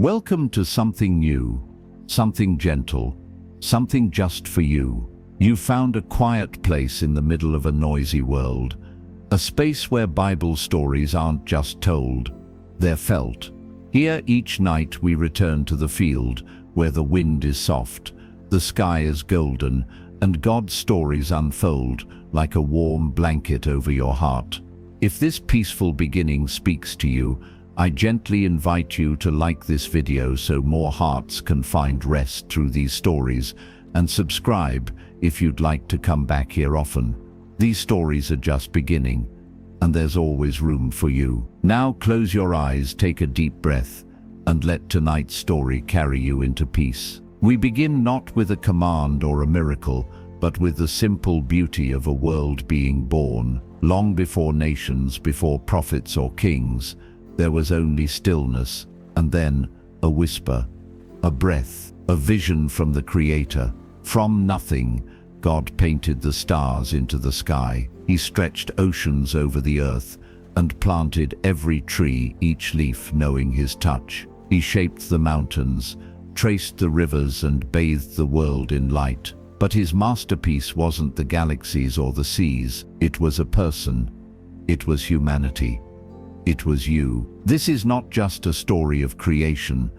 Welcome to something new, something gentle, something just for you. You found a quiet place in the middle of a noisy world, a space where Bible stories aren't just told, they're felt. Here each night we return to the field where the wind is soft, the sky is golden, and God's stories unfold like a warm blanket over your heart. If this peaceful beginning speaks to you, I gently invite you to like this video so more hearts can find rest through these stories, and subscribe if you'd like to come back here often. These stories are just beginning, and there's always room for you. Now close your eyes, take a deep breath, and let tonight's story carry you into peace. We begin not with a command or a miracle, but with the simple beauty of a world being born. Long before nations, before prophets or kings, there was only stillness, and then a whisper, a breath, a vision from the Creator. From nothing, God painted the stars into the sky. He stretched oceans over the earth and planted every tree, each leaf knowing His touch. He shaped the mountains, traced the rivers, and bathed the world in light. But His masterpiece wasn't the galaxies or the seas. It was a person. It was humanity. It was you. This is not just a story of creation,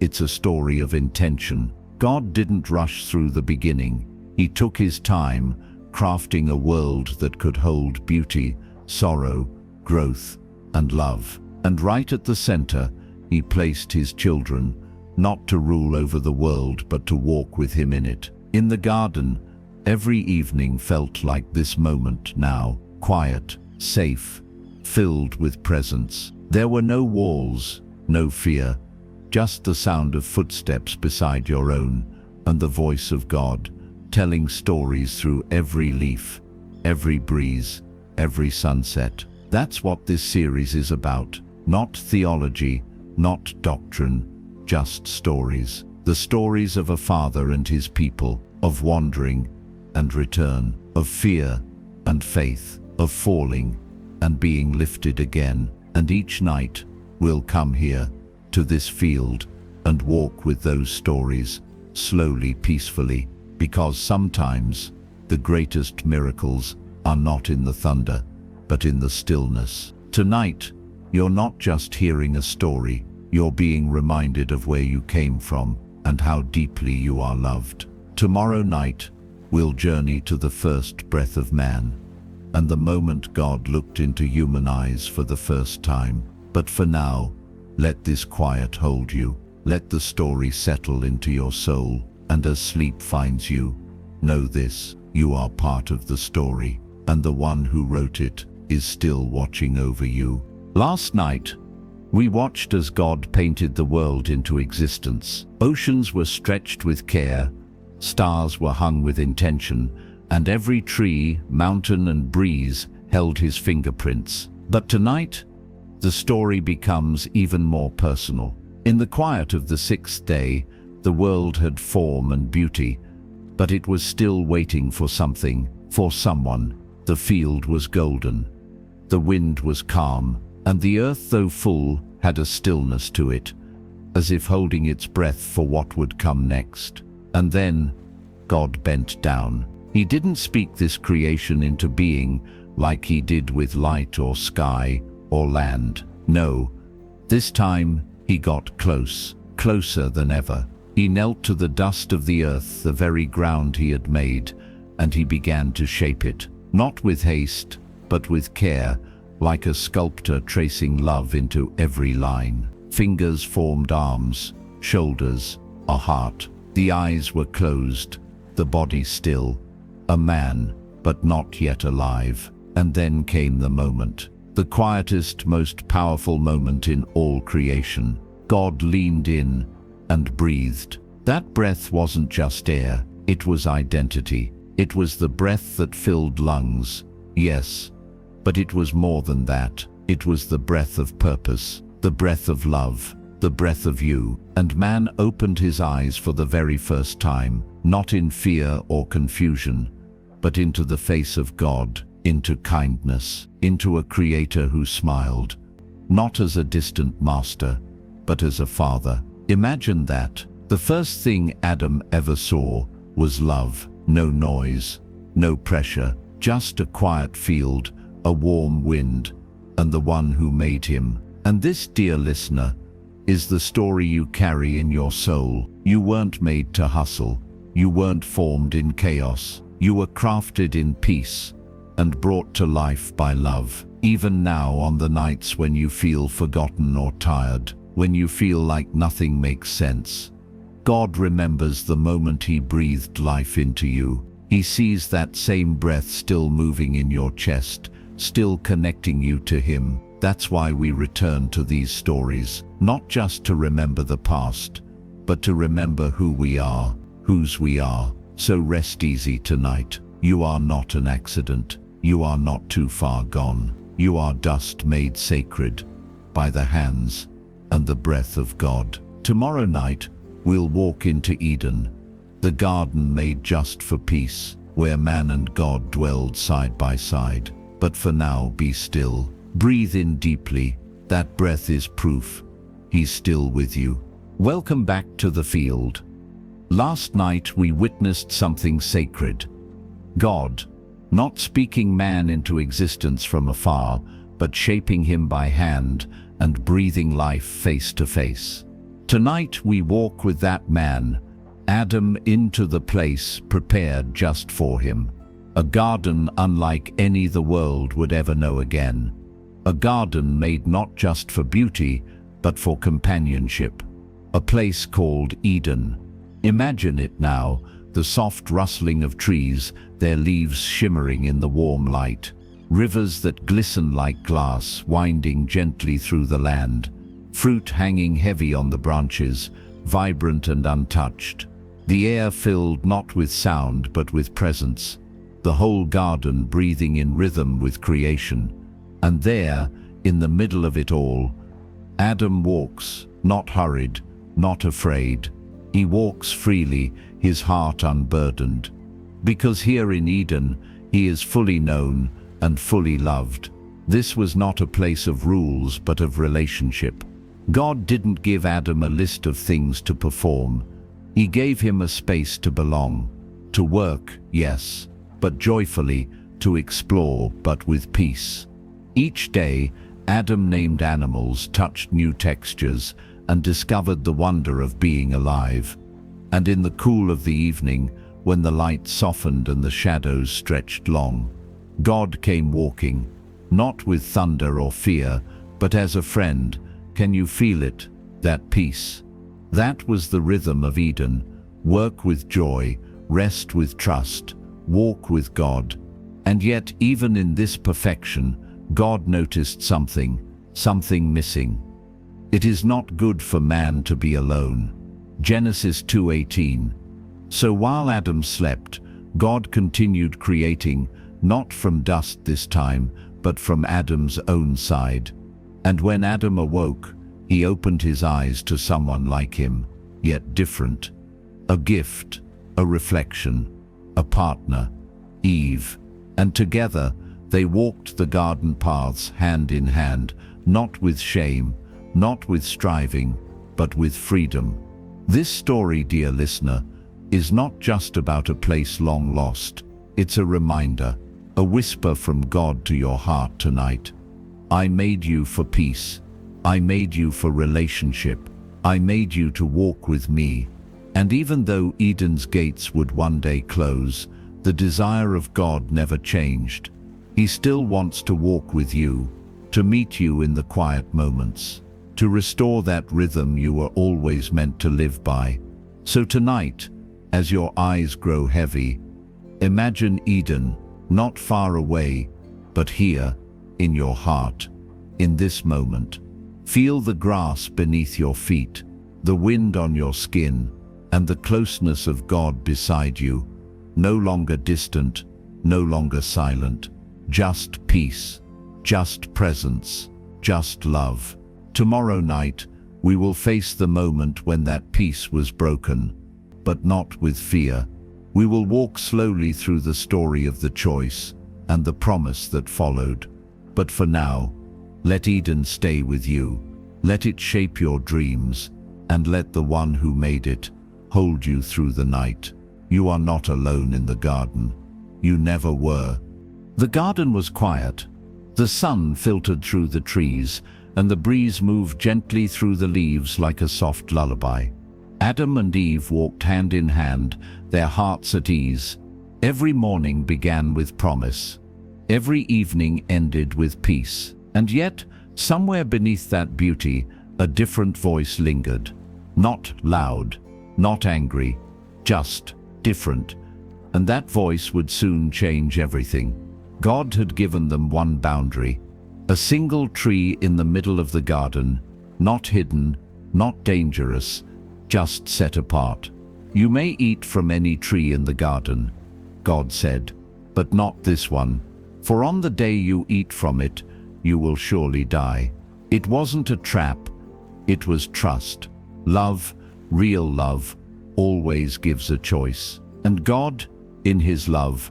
it's a story of intention. God didn't rush through the beginning. He took His time, crafting a world that could hold beauty, sorrow, growth, and love. And right at the center, He placed His children, not to rule over the world, but to walk with Him in it. In the garden, every evening felt like this moment now, quiet, safe, filled with presence. There were no walls, no fear, just the sound of footsteps beside your own, and the voice of God, telling stories through every leaf, every breeze, every sunset. That's what this series is about. Not theology, not doctrine, just stories. The stories of a father and his people, of wandering and return, of fear and faith, of falling and being lifted again. And each night we'll come here to this field and walk with those stories, slowly, peacefully, because sometimes the greatest miracles are not in the thunder, but in the stillness. Tonight, you're not just hearing a story, you're being reminded of where you came from and how deeply you are loved. Tomorrow night, we'll journey to the first breath of man, and the moment God looked into human eyes for the first time. But for now, let this quiet hold you. Let the story settle into your soul, and as sleep finds you, know this: you are part of the story, and the one who wrote it is still watching over you. Last night, we watched as God painted the world into existence. Oceans were stretched with care, stars were hung with intention, and every tree, mountain, and breeze held His fingerprints. But tonight, the story becomes even more personal. In the quiet of the sixth day, the world had form and beauty, but it was still waiting for something, for someone. The field was golden, the wind was calm, and the earth, though full, had a stillness to it, as if holding its breath for what would come next. And then, God bent down. He didn't speak this creation into being like He did with light or sky or land. No, this time He got close, closer than ever. He knelt to the dust of the earth, the very ground He had made, and He began to shape it, not with haste, but with care, like a sculptor tracing love into every line. Fingers formed arms, shoulders, a heart. The eyes were closed, the body still. A man, but not yet alive. And then came the moment, the quietest, most powerful moment in all creation. God leaned in and breathed. That breath wasn't just air, it was identity. It was the breath that filled lungs, yes, but it was more than that. It was the breath of purpose, the breath of love, the breath of you. And man opened his eyes for the very first time, not in fear or confusion, but into the face of God, into kindness, into a Creator who smiled, not as a distant master, but as a father. Imagine that. The first thing Adam ever saw was love. No noise, no pressure, just a quiet field, a warm wind, and the one who made him. And this, dear listener, is the story you carry in your soul. You weren't made to hustle. You weren't formed in chaos. You were crafted in peace and brought to life by love. Even now, on the nights when you feel forgotten or tired, when you feel like nothing makes sense, God remembers the moment He breathed life into you. He sees that same breath still moving in your chest, still connecting you to Him. That's why we return to these stories, not just to remember the past, but to remember who we are, whose we are. So rest easy tonight. You are not an accident. You are not too far gone. You are dust made sacred by the hands and the breath of God. Tomorrow night, we'll walk into Eden, the garden made just for peace, where man and God dwelled side by side. But for now, be still. Breathe in deeply. That breath is proof He's still with you. Welcome back to the field. Last night we witnessed something sacred. God, not speaking man into existence from afar, but shaping him by hand and breathing life face to face. Tonight we walk with that man, Adam, into the place prepared just for him. A garden unlike any the world would ever know again. A garden made not just for beauty, but for companionship. A place called Eden. Imagine it now, the soft rustling of trees, their leaves shimmering in the warm light. Rivers that glisten like glass, winding gently through the land. Fruit hanging heavy on the branches, vibrant and untouched. The air filled not with sound, but with presence. The whole garden breathing in rhythm with creation. And there, in the middle of it all, Adam walks, not hurried, not afraid. He walks freely, his heart unburdened. Because here in Eden, he is fully known and fully loved. This was not a place of rules, but of relationship. God didn't give Adam a list of things to perform. He gave him a space to belong. To work, yes, but joyfully, to explore, but with peace. Each day, Adam named animals, touched new textures, and discovered the wonder of being alive. And in the cool of the evening, when the light softened and the shadows stretched long, God came walking, not with thunder or fear, but as a friend. Can you feel it, that peace? That was the rhythm of Eden. Work with joy, rest with trust, walk with God. And yet, even in this perfection, God noticed something missing. It is not good for man to be alone. Genesis 2:18. So while Adam slept, God continued creating, not from dust this time, but from Adam's own side. And when Adam awoke, he opened his eyes to someone like him, yet different. A gift, a reflection, a partner, Eve. And together, they walked the garden paths hand in hand, not with shame, not with striving, but with freedom. This story, dear listener, is not just about a place long lost. It's a reminder, a whisper from God to your heart tonight. I made you for peace. I made you for relationship. I made you to walk with me. And even though Eden's gates would one day close, the desire of God never changed. He still wants to walk with you, to meet you in the quiet moments, to restore that rhythm you were always meant to live by. So tonight, as your eyes grow heavy, imagine Eden, not far away, but here, in your heart, in this moment. Feel the grass beneath your feet, the wind on your skin, and the closeness of God beside you. No longer distant, no longer silent. Just peace, just presence, just love. Tomorrow night, we will face the moment when that peace was broken, but not with fear. We will walk slowly through the story of the choice and the promise that followed. But for now, let Eden stay with you. Let it shape your dreams and let the one who made it hold you through the night. You are not alone in the garden. You never were. The garden was quiet. The sun filtered through the trees, and the breeze moved gently through the leaves like a soft lullaby. Adam and Eve walked hand in hand, their hearts at ease. Every morning began with promise. Every evening ended with peace. And yet, somewhere beneath that beauty, a different voice lingered. Not loud, not angry, just different. And that voice would soon change everything. God had given them one boundary, a single tree in the middle of the garden, not hidden, not dangerous, just set apart. You may eat from any tree in the garden, God said, but not this one, for on the day you eat from it, you will surely die. It wasn't a trap, it was trust. Love, real love, always gives a choice. And God, in His love,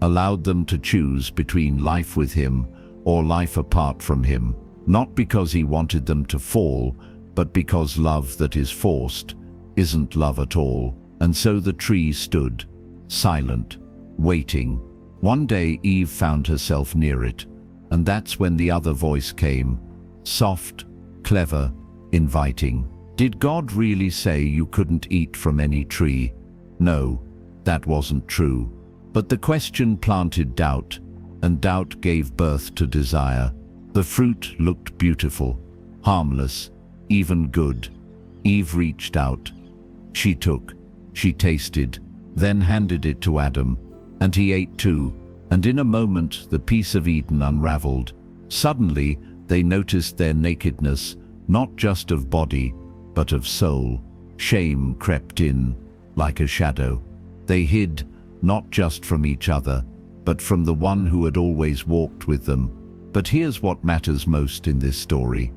allowed them to choose between life with Him or life apart from Him, not because He wanted them to fall, but because love that is forced isn't love at all. And so the tree stood, silent, waiting. One day Eve found herself near it, and that's when the other voice came, soft, clever, inviting. Did God really say you couldn't eat from any tree? No, that wasn't true. But the question planted doubt, and doubt gave birth to desire. The fruit looked beautiful, harmless, even good. Eve reached out. She took, she tasted, then handed it to Adam, and he ate too, and in a moment the piece of Eden unraveled. Suddenly they noticed their nakedness, not just of body, but of soul. Shame crept in, like a shadow. They hid, not just from each other, but from the one who had always walked with them. But here's what matters most in this story.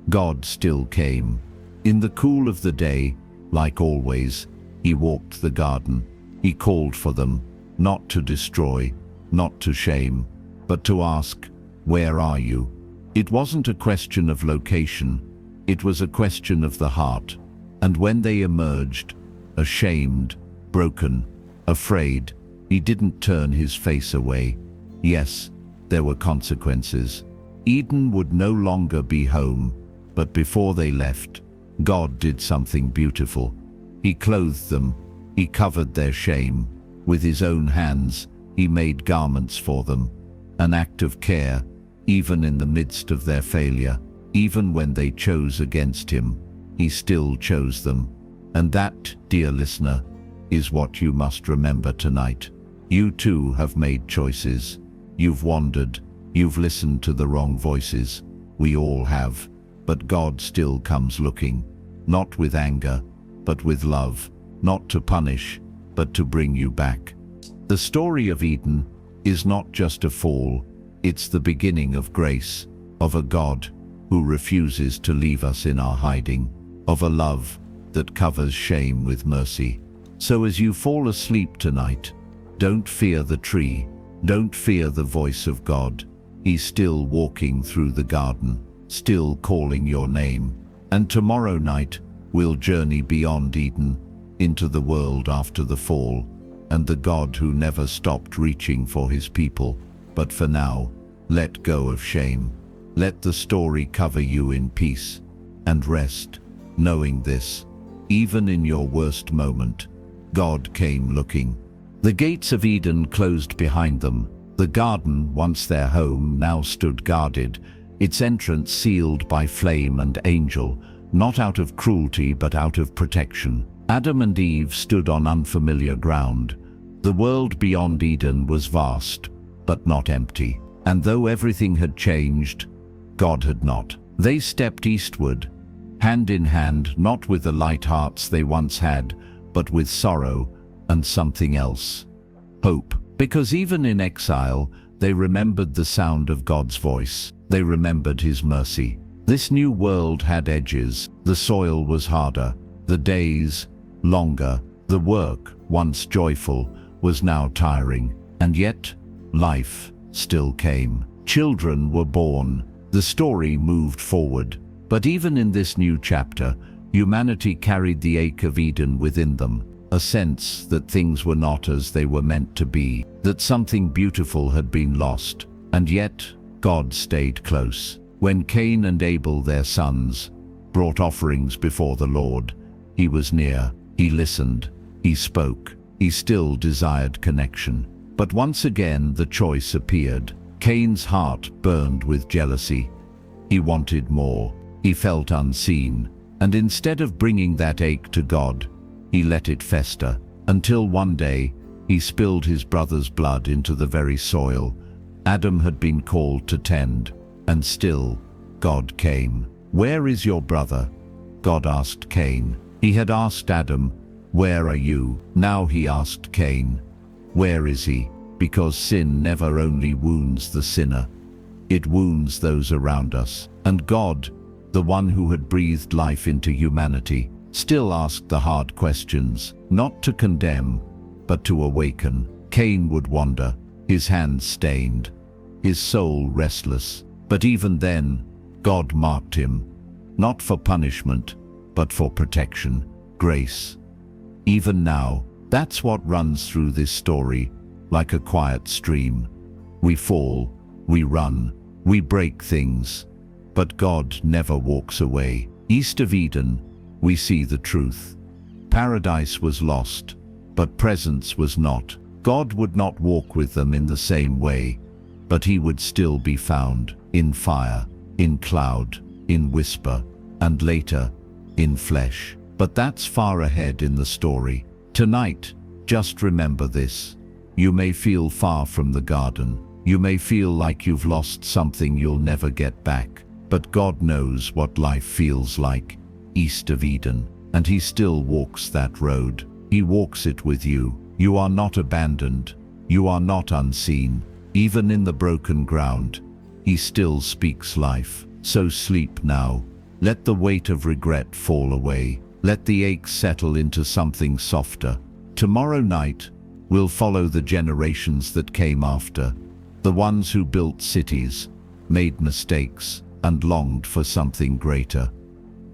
God still came. In the cool of the day, like always, He walked the garden. He called for them, not to destroy, not to shame, but to ask, "Where are you?" It wasn't a question of location, it was a question of the heart. And when they emerged, ashamed, broken, afraid, He didn't turn His face away. Yes, there were consequences. Eden would no longer be home, but before they left, God did something beautiful. He clothed them, He covered their shame. With His own hands, He made garments for them. An act of care, even in the midst of their failure. Even when they chose against Him, He still chose them. And that, dear listener, is what you must remember tonight. You too have made choices. You've wandered, you've listened to the wrong voices. We all have. But God still comes looking, not with anger, but with love, not to punish, but to bring you back. The story of Eden is not just a fall, it's the beginning of grace, of a God who refuses to leave us in our hiding, of a love that covers shame with mercy. So as you fall asleep tonight, don't fear the tree, don't fear the voice of God. He's still walking through the garden, still calling your name. And tomorrow night, we'll journey beyond Eden, into the world after the fall, and the God who never stopped reaching for His people. But for now, let go of shame. Let the story cover you in peace, and rest, knowing this, even in your worst moment, God came looking. The gates of Eden closed behind them. The garden, once their home, now stood guarded, its entrance sealed by flame and angel, not out of cruelty but out of protection. Adam and Eve stood on unfamiliar ground. The world beyond Eden was vast, but not empty. And though everything had changed, God had not. They stepped eastward, hand in hand, not with the light hearts they once had, but with sorrow and something else. Hope. Because even in exile, they remembered the sound of God's voice. They remembered His mercy. This new world had edges. The soil was harder, the days longer. The work, once joyful, was now tiring. And yet, life still came. Children were born. The story moved forward. But even in this new chapter, Humanity carried the ache of Eden within them, a sense that things were not as they were meant to be, that something beautiful had been lost. And yet, God stayed close. When Cain and Abel, their sons, brought offerings before the Lord, he was near, he listened, he spoke, he still desired connection. But once again the choice appeared. Cain's heart burned with jealousy. He wanted more, he felt unseen, and instead of bringing that ache to God, he let it fester, until one day he spilled his brother's blood into the very soil Adam had been called to tend. And still, God came. "Where is your brother?" God asked Cain. He had asked Adam, "Where are you?" Now he asked Cain, "Where is he?" Because sin never only wounds the sinner, it wounds those around us. And God, the one who had breathed life into humanity, still asked the hard questions, not to condemn, but to awaken. Cain would wander, his hands stained, his soul restless. But even then, God marked him, not for punishment, but for protection, grace. Even now, that's what runs through this story, like a quiet stream. We fall, we run, we break things, but God never walks away. East of Eden, we see the truth. Paradise was lost, but presence was not. God would not walk with them in the same way, but he would still be found in fire, in cloud, in whisper, and later, in flesh. But that's far ahead in the story. Tonight, just remember this. You may feel far from the garden. You may feel like you've lost something you'll never get back. But God knows what life feels like east of Eden, and he still walks that road. He walks it with you. You are not abandoned. You are not unseen. Even in the broken ground, he still speaks life. So sleep now. Let the weight of regret fall away. Let the ache settle into something softer. Tomorrow night, we'll follow the generations that came after, the ones who built cities, made mistakes, and longed for something greater.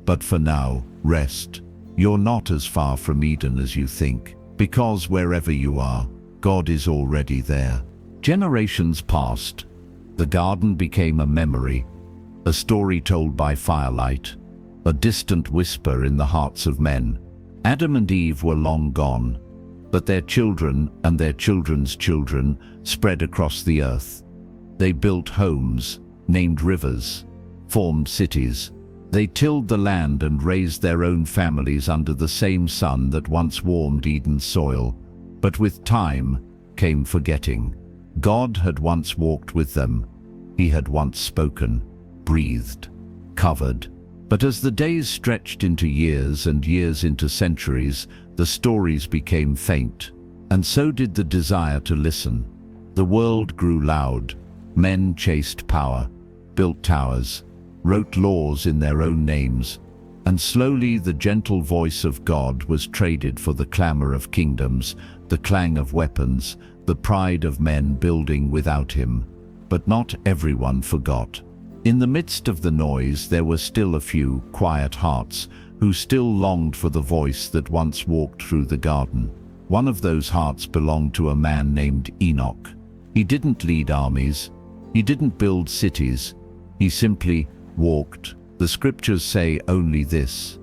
But for now, rest. You're not as far from Eden as you think, because wherever you are, God is already there. Generations passed. The garden became a memory, a story told by firelight, a distant whisper in the hearts of men. Adam and Eve were long gone, but their children and their children's children spread across the earth. They built homes, named rivers, formed cities. They tilled the land and raised their own families under the same sun that once warmed Eden's soil. But with time came forgetting. God had once walked with them. He had once spoken, breathed, covered. But as the days stretched into years and years into centuries, the stories became faint, and so did the desire to listen. The world grew loud. Men chased power, built towers, wrote laws in their own names, and slowly the gentle voice of God was traded for the clamor of kingdoms, the clang of weapons, the pride of men building without him. But not everyone forgot. In the midst of the noise, there were still a few quiet hearts who still longed for the voice that once walked through the garden. One of those hearts belonged to a man named Enoch. He didn't lead armies. He didn't build cities. He simply walked. The scriptures say only this: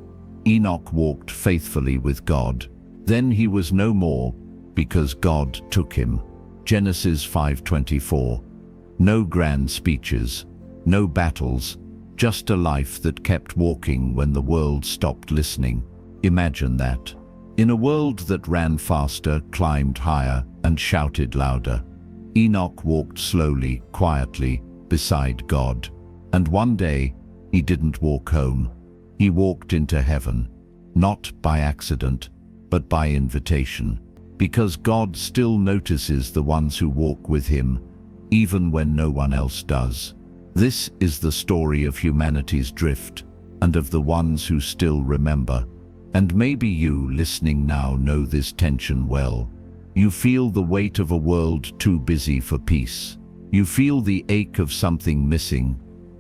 Enoch walked faithfully with God. Then he was no more, because God took him. Genesis 5:24. No grand speeches, no battles, just a life that kept walking when the world stopped listening. Imagine that. In a world that ran faster, climbed higher, and shouted louder, Enoch walked slowly, quietly, beside God. And one day, he didn't walk home. He walked into heaven, not by accident, but by invitation. Because God still notices the ones who walk with him, even when no one else does. This is the story of humanity's drift, and of the ones who still remember. And maybe you, listening now, know this tension well. You feel the weight of a world too busy for peace. You feel the ache of something missing,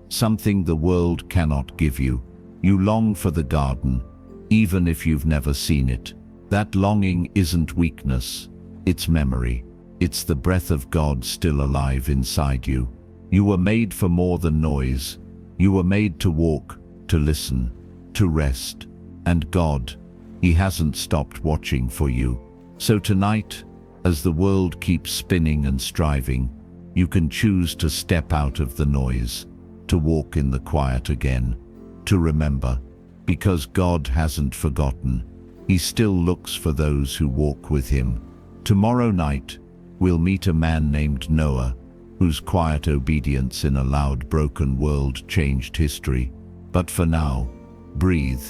something the world cannot give you. You long for the garden, even if you've never seen it. That longing isn't weakness, it's memory. It's the breath of God still alive inside you. You were made for more than noise. You were made to walk, to listen, to rest. And God, He hasn't stopped watching for you. So tonight, as the world keeps spinning and striving, you can choose to step out of the noise, to walk in the quiet again, to remember, because God hasn't forgotten. He still looks for those who walk with Him. Tomorrow night, we'll meet a man named Noah, whose quiet obedience in a loud, broken world changed history. But for now, breathe,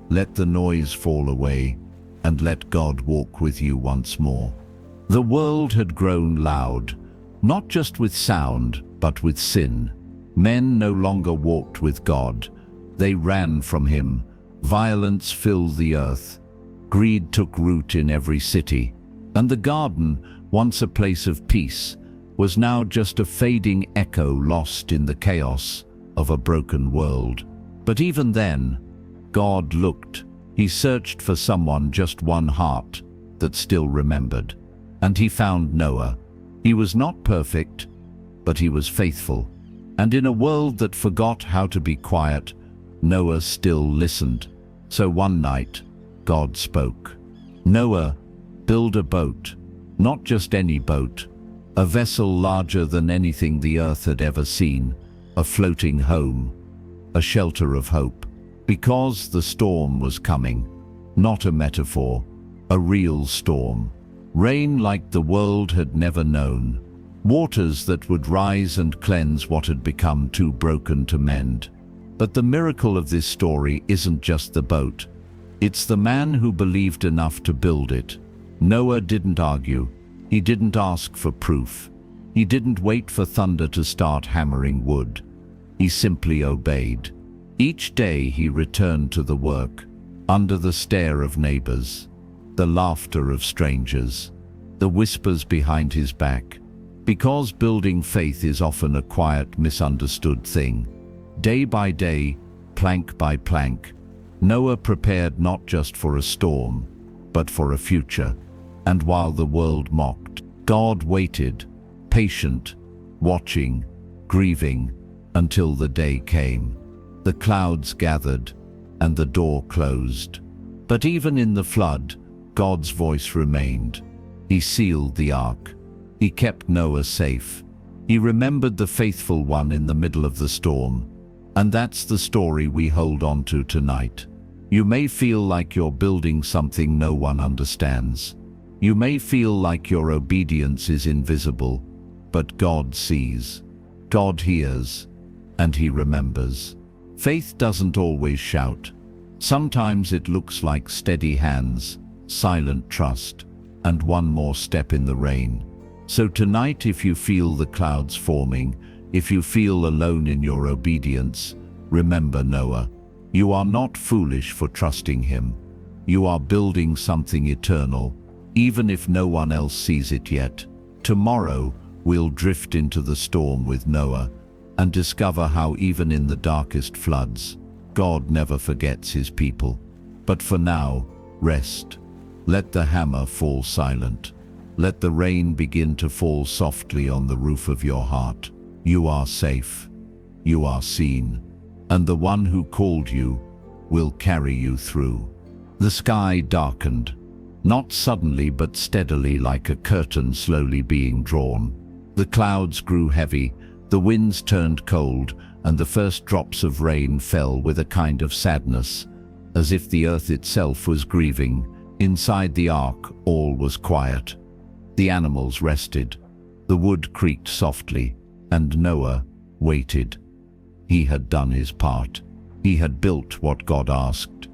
let the noise fall away, and let God walk with you once more. The world had grown loud, not just with sound, but with sin. Men no longer walked with God. They ran from Him. Violence filled the earth. Greed took root in every city. And the garden, once a place of peace, was now just a fading echo lost in the chaos of a broken world. But even then, God looked. He searched for someone, just one heart that still remembered. And He found Noah. He was not perfect, but he was faithful. And in a world that forgot how to be quiet, Noah still listened. So one night, God spoke. Noah, build a boat, not just any boat, a vessel larger than anything the earth had ever seen, a floating home, a shelter of hope. Because the storm was coming, not a metaphor, a real storm. Rain like the world had never known. Waters that would rise and cleanse what had become too broken to mend. But the miracle of this story isn't just the boat. It's the man who believed enough to build it. Noah didn't argue. He didn't ask for proof. He didn't wait for thunder to start hammering wood. He simply obeyed. Each day he returned to the work, under the stare of neighbors, the laughter of strangers, the whispers behind his back. Because building faith is often a quiet, misunderstood thing. Day by day, plank by plank, Noah prepared not just for a storm, but for a future. And while the world mocked, God waited, patient, watching, grieving, until the day came. The clouds gathered, and the door closed. But even in the flood, God's voice remained. He sealed the ark. He kept Noah safe. He remembered the faithful one in the middle of the storm. And that's the story we hold on to tonight. You may feel like you're building something no one understands. You may feel like your obedience is invisible, but God sees, God hears, and He remembers. Faith doesn't always shout. Sometimes it looks like steady hands, silent trust, and one more step in the rain. So tonight, if you feel the clouds forming, if you feel alone in your obedience, remember Noah. You are not foolish for trusting Him. You are building something eternal, even if no one else sees it yet. Tomorrow, we'll drift into the storm with Noah and discover how even in the darkest floods, God never forgets His people. But for now, rest. Let the hammer fall silent. Let the rain begin to fall softly on the roof of your heart. You are safe. You are seen. And the one who called you will carry you through. The sky darkened, not suddenly but steadily, like a curtain slowly being drawn. The clouds grew heavy, the winds turned cold, and the first drops of rain fell with a kind of sadness, as if the earth itself was grieving. Inside the ark, all was quiet. The animals rested, the wood creaked softly, and Noah waited. He had done his part. He had built what God asked.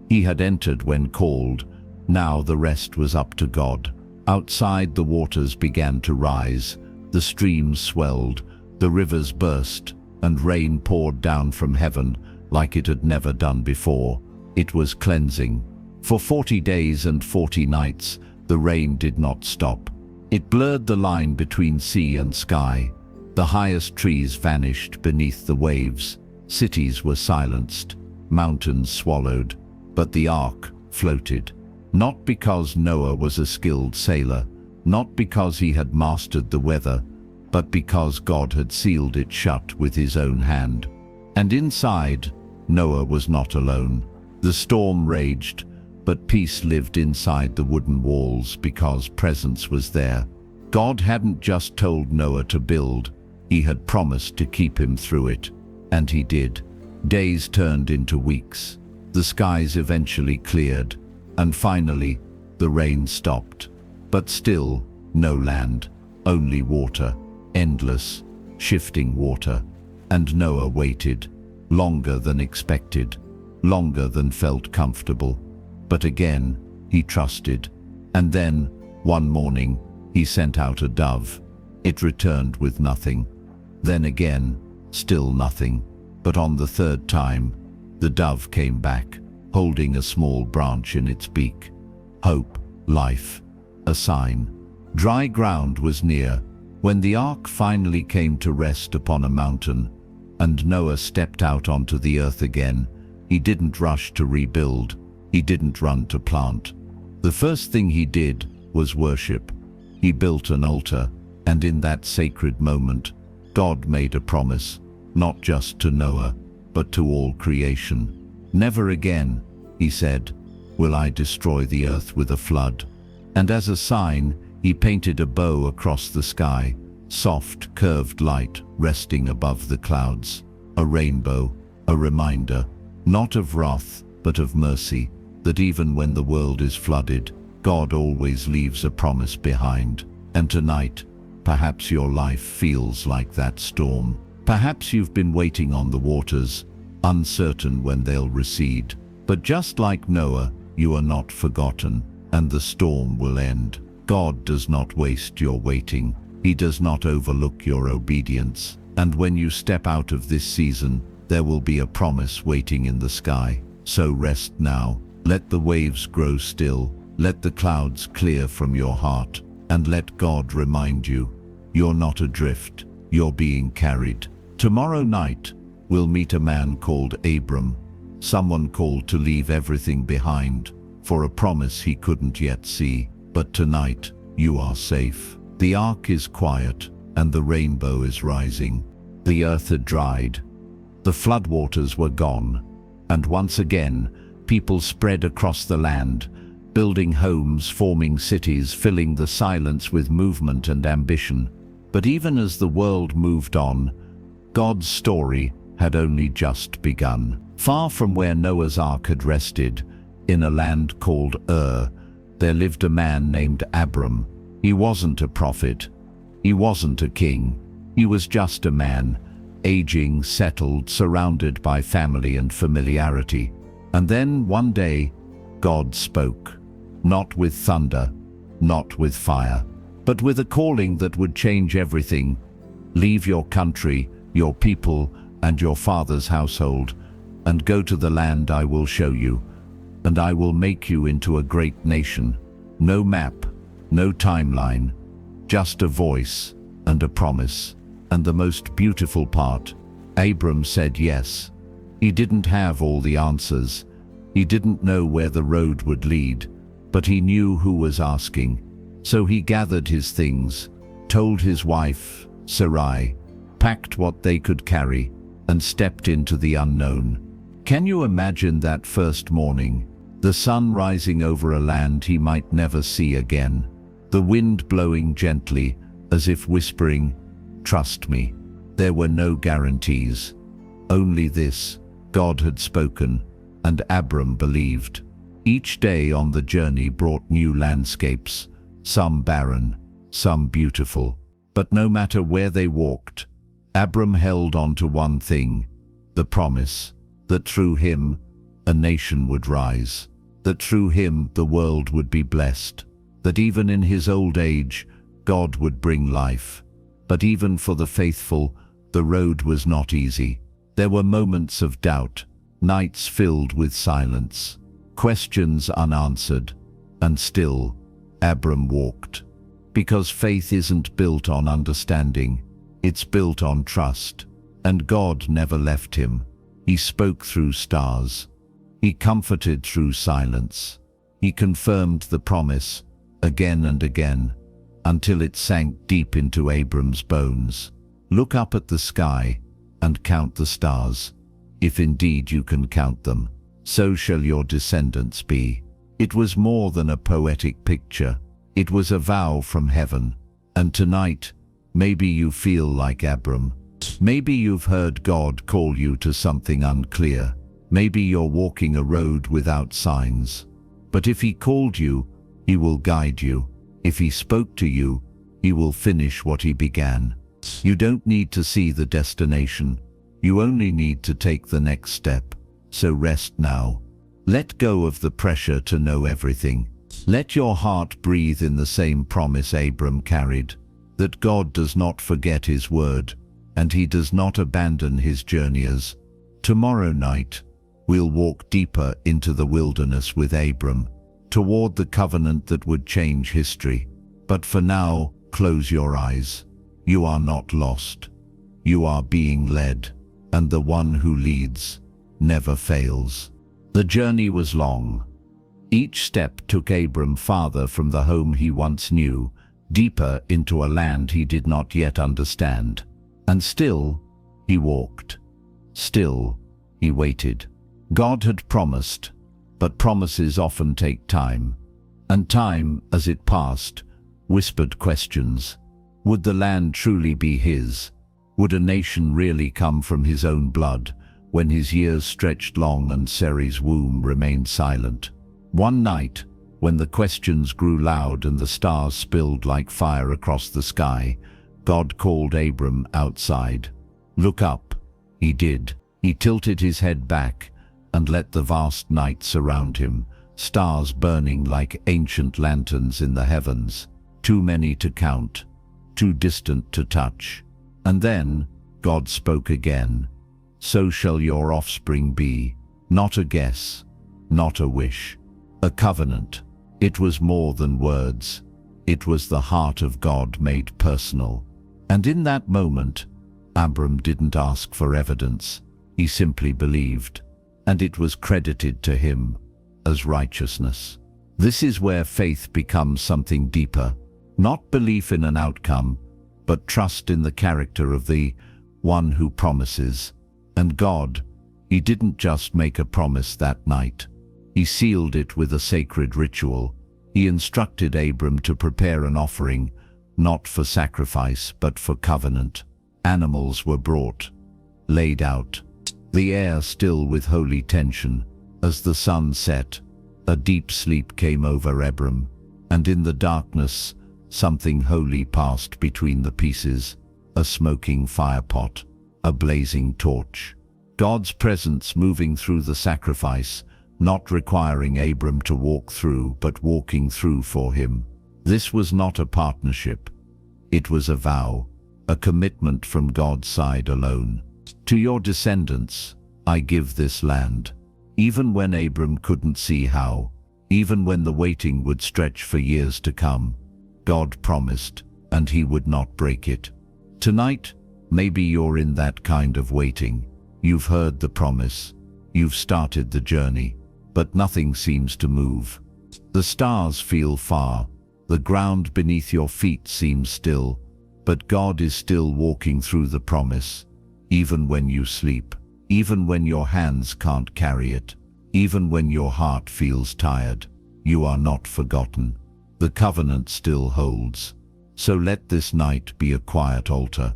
He had entered when called. Now the rest was up to God. Outside, the waters began to rise, the streams swelled, the rivers burst, and rain poured down from heaven like it had never done before. It was cleansing. For 40 days and 40 nights, the rain did not stop. It blurred the line between sea and sky. The highest trees vanished beneath the waves. Cities were silenced, mountains swallowed, but the ark floated. Not because Noah was a skilled sailor, not because he had mastered the weather, but because God had sealed it shut with his own hand. And inside, Noah was not alone. The storm raged, but peace lived inside the wooden walls because presence was there. God hadn't just told Noah to build, he had promised to keep him through it. And he did. Days turned into weeks. The skies eventually cleared, and finally, the rain stopped. But still, no land, only water, endless, shifting water. And Noah waited, longer than expected, longer than felt comfortable. But again, he trusted. And then, one morning, he sent out a dove. It returned with nothing. Then again, still nothing. But on the third time, the dove came back, holding a small branch in its beak. Hope, life, a sign. Dry ground was near. When the ark finally came to rest upon a mountain, and Noah stepped out onto the earth again, he didn't rush to rebuild. He didn't run to plant. The first thing he did was worship. He built an altar, and in that sacred moment, God made a promise, not just to Noah, but to all creation. Never again, he said, will I destroy the earth with a flood. And as a sign, he painted a bow across the sky, soft, curved light resting above the clouds. A rainbow, a reminder, not of wrath, but of mercy, that even when the world is flooded, God always leaves a promise behind. And tonight, perhaps your life feels like that storm. Perhaps you've been waiting on the waters, uncertain when they'll recede. But just like Noah, you are not forgotten, and the storm will end. God does not waste your waiting. He does not overlook your obedience. And when you step out of this season, there will be a promise waiting in the sky. So rest now. Let the waves grow still. Let the clouds clear from your heart. And let God remind you, you're not adrift. You're being carried. Tomorrow night, we'll meet a man called Abram, someone called to leave everything behind for a promise he couldn't yet see. But tonight, you are safe. The ark is quiet, and the rainbow is rising. The earth had dried. The floodwaters were gone. And once again, people spread across the land, building homes, forming cities, filling the silence with movement and ambition. But even as the world moved on, God's story had only just begun. Far from where Noah's ark had rested, in a land called there lived a man named Abram. He wasn't a prophet. He wasn't a king. He was just a man, aging, settled, surrounded by family and familiarity. And then one day, God spoke, not with thunder, not with fire, but with a calling that would change everything. Leave your country, your people, and your father's household, and go to the land I will show you, and I will make you into a great nation. No map, no timeline, just a voice and a promise. And the most beautiful part, Abram said yes. He didn't have all the answers. He didn't know where the road would lead, but he knew who was asking. So he gathered his things, told his wife, Sarai, packed what they could carry, and stepped into the unknown. Can you imagine that first morning? The sun rising over a land he might never see again. The wind blowing gently, as if whispering, "Trust me." There were no guarantees. Only this: God had spoken, and Abram believed. Each day on the journey brought new landscapes, some barren, some beautiful. But no matter where they walked, Abram held on to one thing: the promise that through him a nation would rise, that through him the world would be blessed, that even in his old age God would bring life. But even for the faithful, the road was not easy. There were moments of doubt, nights filled with silence, questions unanswered, and still Abram walked. Because faith isn't built on understanding, it's built on trust. And God never left him. He spoke through stars. He comforted through silence. He confirmed the promise again and again, until it sank deep into Abram's bones. Look up at the sky and count the stars. If indeed you can count them, so shall your descendants be. It was more than a poetic picture. It was a vow from heaven. And tonight, maybe you feel like Abram. Maybe you've heard God call you to something unclear. Maybe you're walking a road without signs. But if He called you, He will guide you. If He spoke to you, He will finish what He began. You don't need to see the destination. You only need to take the next step. So rest now. Let go of the pressure to know everything. Let your heart breathe in the same promise Abram carried, that God does not forget His word, and He does not abandon His journeyers. Tomorrow night, we'll walk deeper into the wilderness with Abram, toward the covenant that would change history. But for now, close your eyes. You are not lost. You are being led, and the one who leads never fails. The journey was long. Each step took Abram farther from the home he once knew, deeper into a land he did not yet understand. And still, he walked. Still, he waited. God had promised, but promises often take time. And time, as it passed, whispered questions. Would the land truly be his? Would a nation really come from his own blood, when his years stretched long and Sarai's womb remained silent? One night, when the questions grew loud and the stars spilled like fire across the sky, God called Abram outside. Look up. He did. He tilted his head back and let the vast night surround him, stars burning like ancient lanterns in the heavens, too many to count, too distant to touch. And then God spoke again. So shall your offspring be, not a guess, not a wish, a covenant. It was more than words. It was the heart of God made personal. And in that moment, Abram didn't ask for evidence. He simply believed, and it was credited to him as righteousness. This is where faith becomes something deeper, not belief in an outcome, but trust in the character of the one who promises. And God, He didn't just make a promise that night. He sealed it with a sacred ritual. He instructed Abram to prepare an offering, not for sacrifice, but for covenant. Animals were brought, laid out, the air still with holy tension. As the sun set, a deep sleep came over Abram, and in the darkness, something holy passed between the pieces, a smoking firepot, a blazing torch. God's presence moving through the sacrifice, not requiring Abram to walk through, but walking through for him. This was not a partnership. It was a vow, a commitment from God's side alone. To your descendants, I give this land. Even when Abram couldn't see how, even when the waiting would stretch for years to come, God promised, and He would not break it. Tonight, maybe you're in that kind of waiting. You've heard the promise. You've started the journey, but nothing seems to move. The stars feel far. The ground beneath your feet seems still, but God is still walking through the promise, even when you sleep, even when your hands can't carry it, even when your heart feels tired. You are not forgotten. The covenant still holds. So let this night be a quiet altar.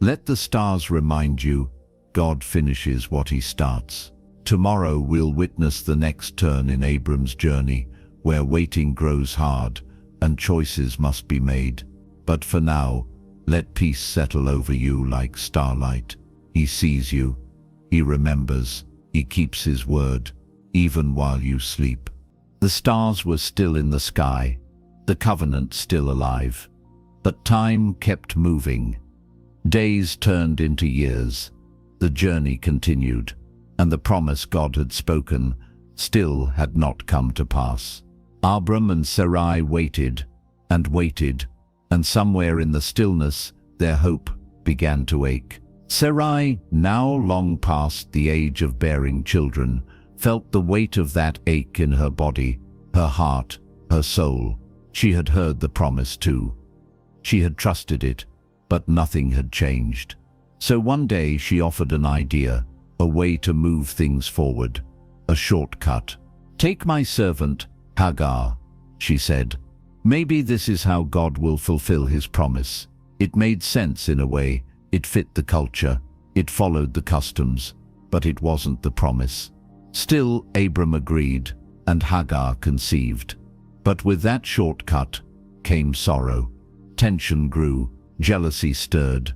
Let the stars remind you, God finishes what He starts. Tomorrow we'll witness the next turn in Abram's journey, where waiting grows hard and choices must be made. But for now, let peace settle over you like starlight. He sees you. He remembers. He keeps His word, even while you sleep. The stars were still in the sky, the covenant still alive. But time kept moving. Days turned into years. The journey continued, and the promise God had spoken still had not come to pass. Abram and Sarai waited and waited, and somewhere in the stillness, their hope began to ache. Sarai, now long past the age of bearing children, felt the weight of that ache in her body, her heart, her soul. She had heard the promise too. She had trusted it, but nothing had changed. So one day she offered an idea, a way to move things forward, a shortcut. "Take my servant, Hagar," she said. "Maybe this is how God will fulfill his promise." It made sense in a way. It fit the culture. It followed the customs, but it wasn't the promise. Still, Abram agreed, and Hagar conceived. But with that shortcut came sorrow. Tension grew, jealousy stirred,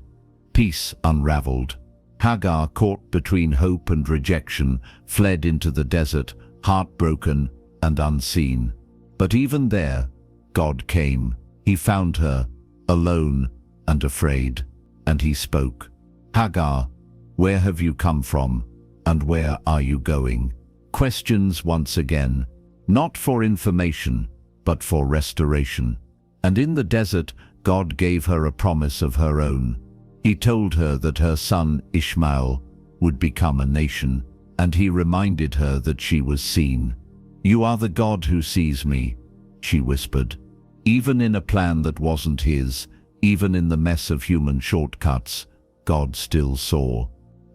peace unraveled. Hagar, caught between hope and rejection, fled into the desert, heartbroken and unseen. But even there, God came. He found her, alone and afraid, and he spoke. "Hagar, where have you come from, and where are you going?" Questions once again, not for information, but for restoration. And in the desert, God gave her a promise of her own. He told her that her son Ishmael would become a nation, and he reminded her that she was seen. "You are the God who sees me," she whispered. Even in a plan that wasn't his, even in the mess of human shortcuts, God still saw.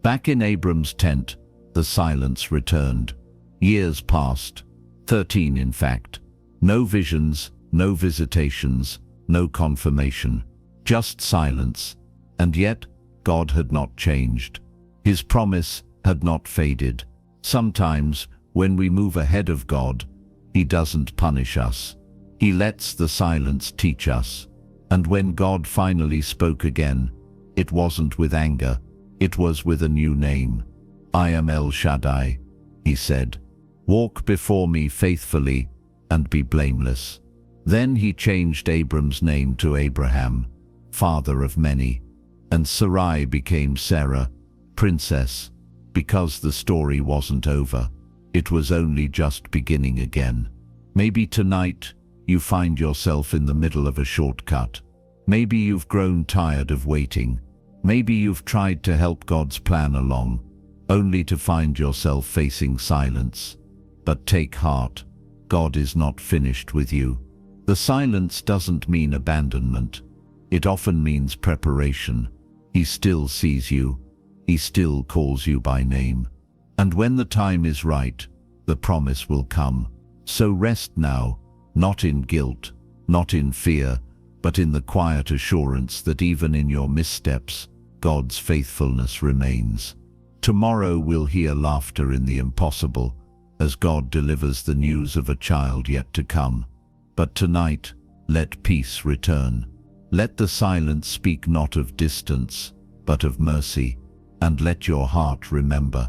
Back in Abram's tent, the silence returned. Years passed, 13 in fact. No visions, no visitations, no confirmation, just silence. And yet, God had not changed. His promise had not faded. Sometimes, when we move ahead of God, he doesn't punish us. He lets the silence teach us. And when God finally spoke again, it wasn't with anger, it was with a new name. "I am El Shaddai," he said. "Walk before me faithfully and be blameless." Then he changed Abram's name to Abraham, father of many, and Sarai became Sarah, princess, because the story wasn't over. It was only just beginning again. Maybe tonight you find yourself in the middle of a shortcut. Maybe you've grown tired of waiting. Maybe you've tried to help God's plan along, only to find yourself facing silence. But take heart, God is not finished with you. The silence doesn't mean abandonment. It often means preparation. He still sees you. He still calls you by name. And when the time is right, the promise will come. So rest now, not in guilt, not in fear, but in the quiet assurance that even in your missteps, God's faithfulness remains. Tomorrow we'll hear laughter in the impossible, as God delivers the news of a child yet to come. But tonight, let peace return. Let the silence speak not of distance, but of mercy. And let your heart remember,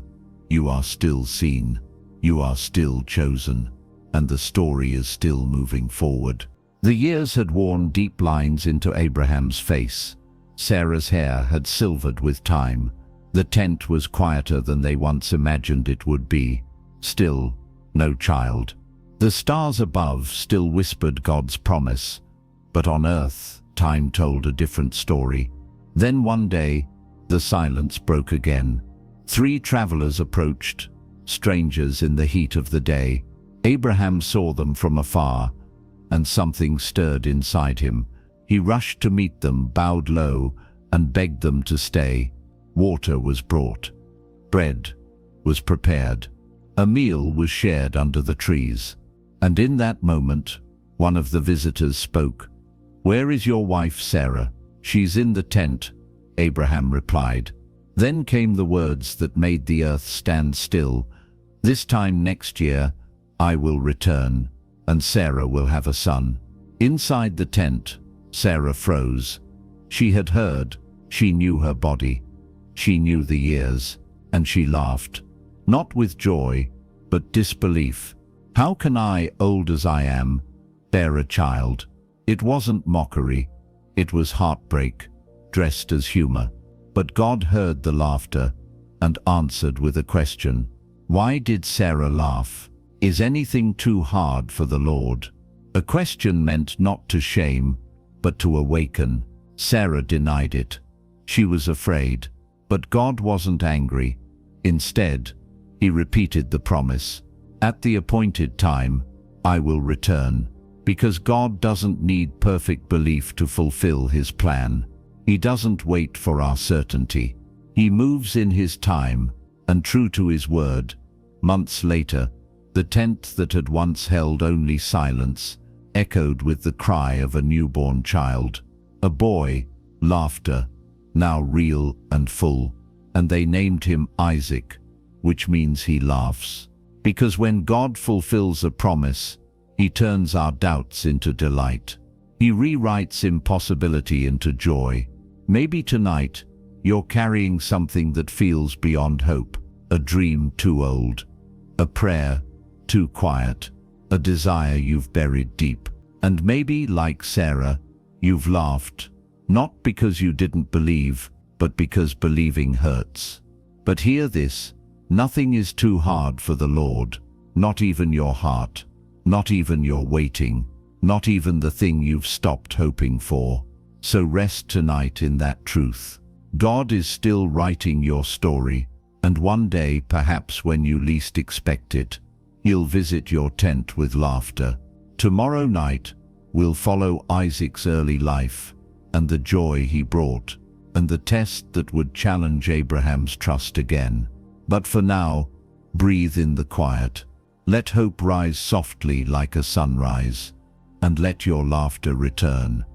you are still seen, you are still chosen, and the story is still moving forward. The years had worn deep lines into Abraham's face. Sarah's hair had silvered with time. The tent was quieter than they once imagined it would be. Still, no child. The stars above still whispered God's promise, but on earth, time told a different story. Then one day, the silence broke again. 3 travelers approached, strangers in the heat of the day. Abraham saw them from afar, and something stirred inside him. He rushed to meet them, bowed low, and begged them to stay. Water was brought. Bread was prepared. A meal was shared under the trees. And in that moment, one of the visitors spoke. "Where is your wife Sarah?" "She's in the tent," Abraham replied. Then came the words that made the earth stand still. "This time next year, I will return, and Sarah will have a son." Inside the tent, Sarah froze. She had heard, she knew her body, she knew the years, and she laughed. Not with joy, but disbelief. "How can I, old as I am, bear a child?" It wasn't mockery, it was heartbreak, dressed as humor. But God heard the laughter and answered with a question. Why did Sarah laugh? Is anything too hard for the Lord? A question meant not to shame, but to awaken. Sarah denied it. She was afraid, but God wasn't angry. Instead, He repeated the promise. At the appointed time, I will return. Because God doesn't need perfect belief to fulfill his plan. He doesn't wait for our certainty. He moves in his time, and true to his word, months later, the tent that had once held only silence echoed with the cry of a newborn child. A boy, laughter, now real and full, and they named him Isaac, which means he laughs. Because when God fulfills a promise, he turns our doubts into delight. He rewrites impossibility into joy. Maybe tonight, you're carrying something that feels beyond hope, a dream too old, a prayer too quiet, a desire you've buried deep. And maybe, like Sarah, you've laughed, not because you didn't believe, but because believing hurts. But hear this, nothing is too hard for the Lord, not even your heart, not even your waiting, not even the thing you've stopped hoping for. So rest tonight in that truth. God is still writing your story, and one day, perhaps when you least expect it, he'll visit your tent with laughter. Tomorrow night, we'll follow Isaac's early life, and the joy he brought, and the test that would challenge Abraham's trust again. But for now, breathe in the quiet. Let hope rise softly like a sunrise, and let your laughter return,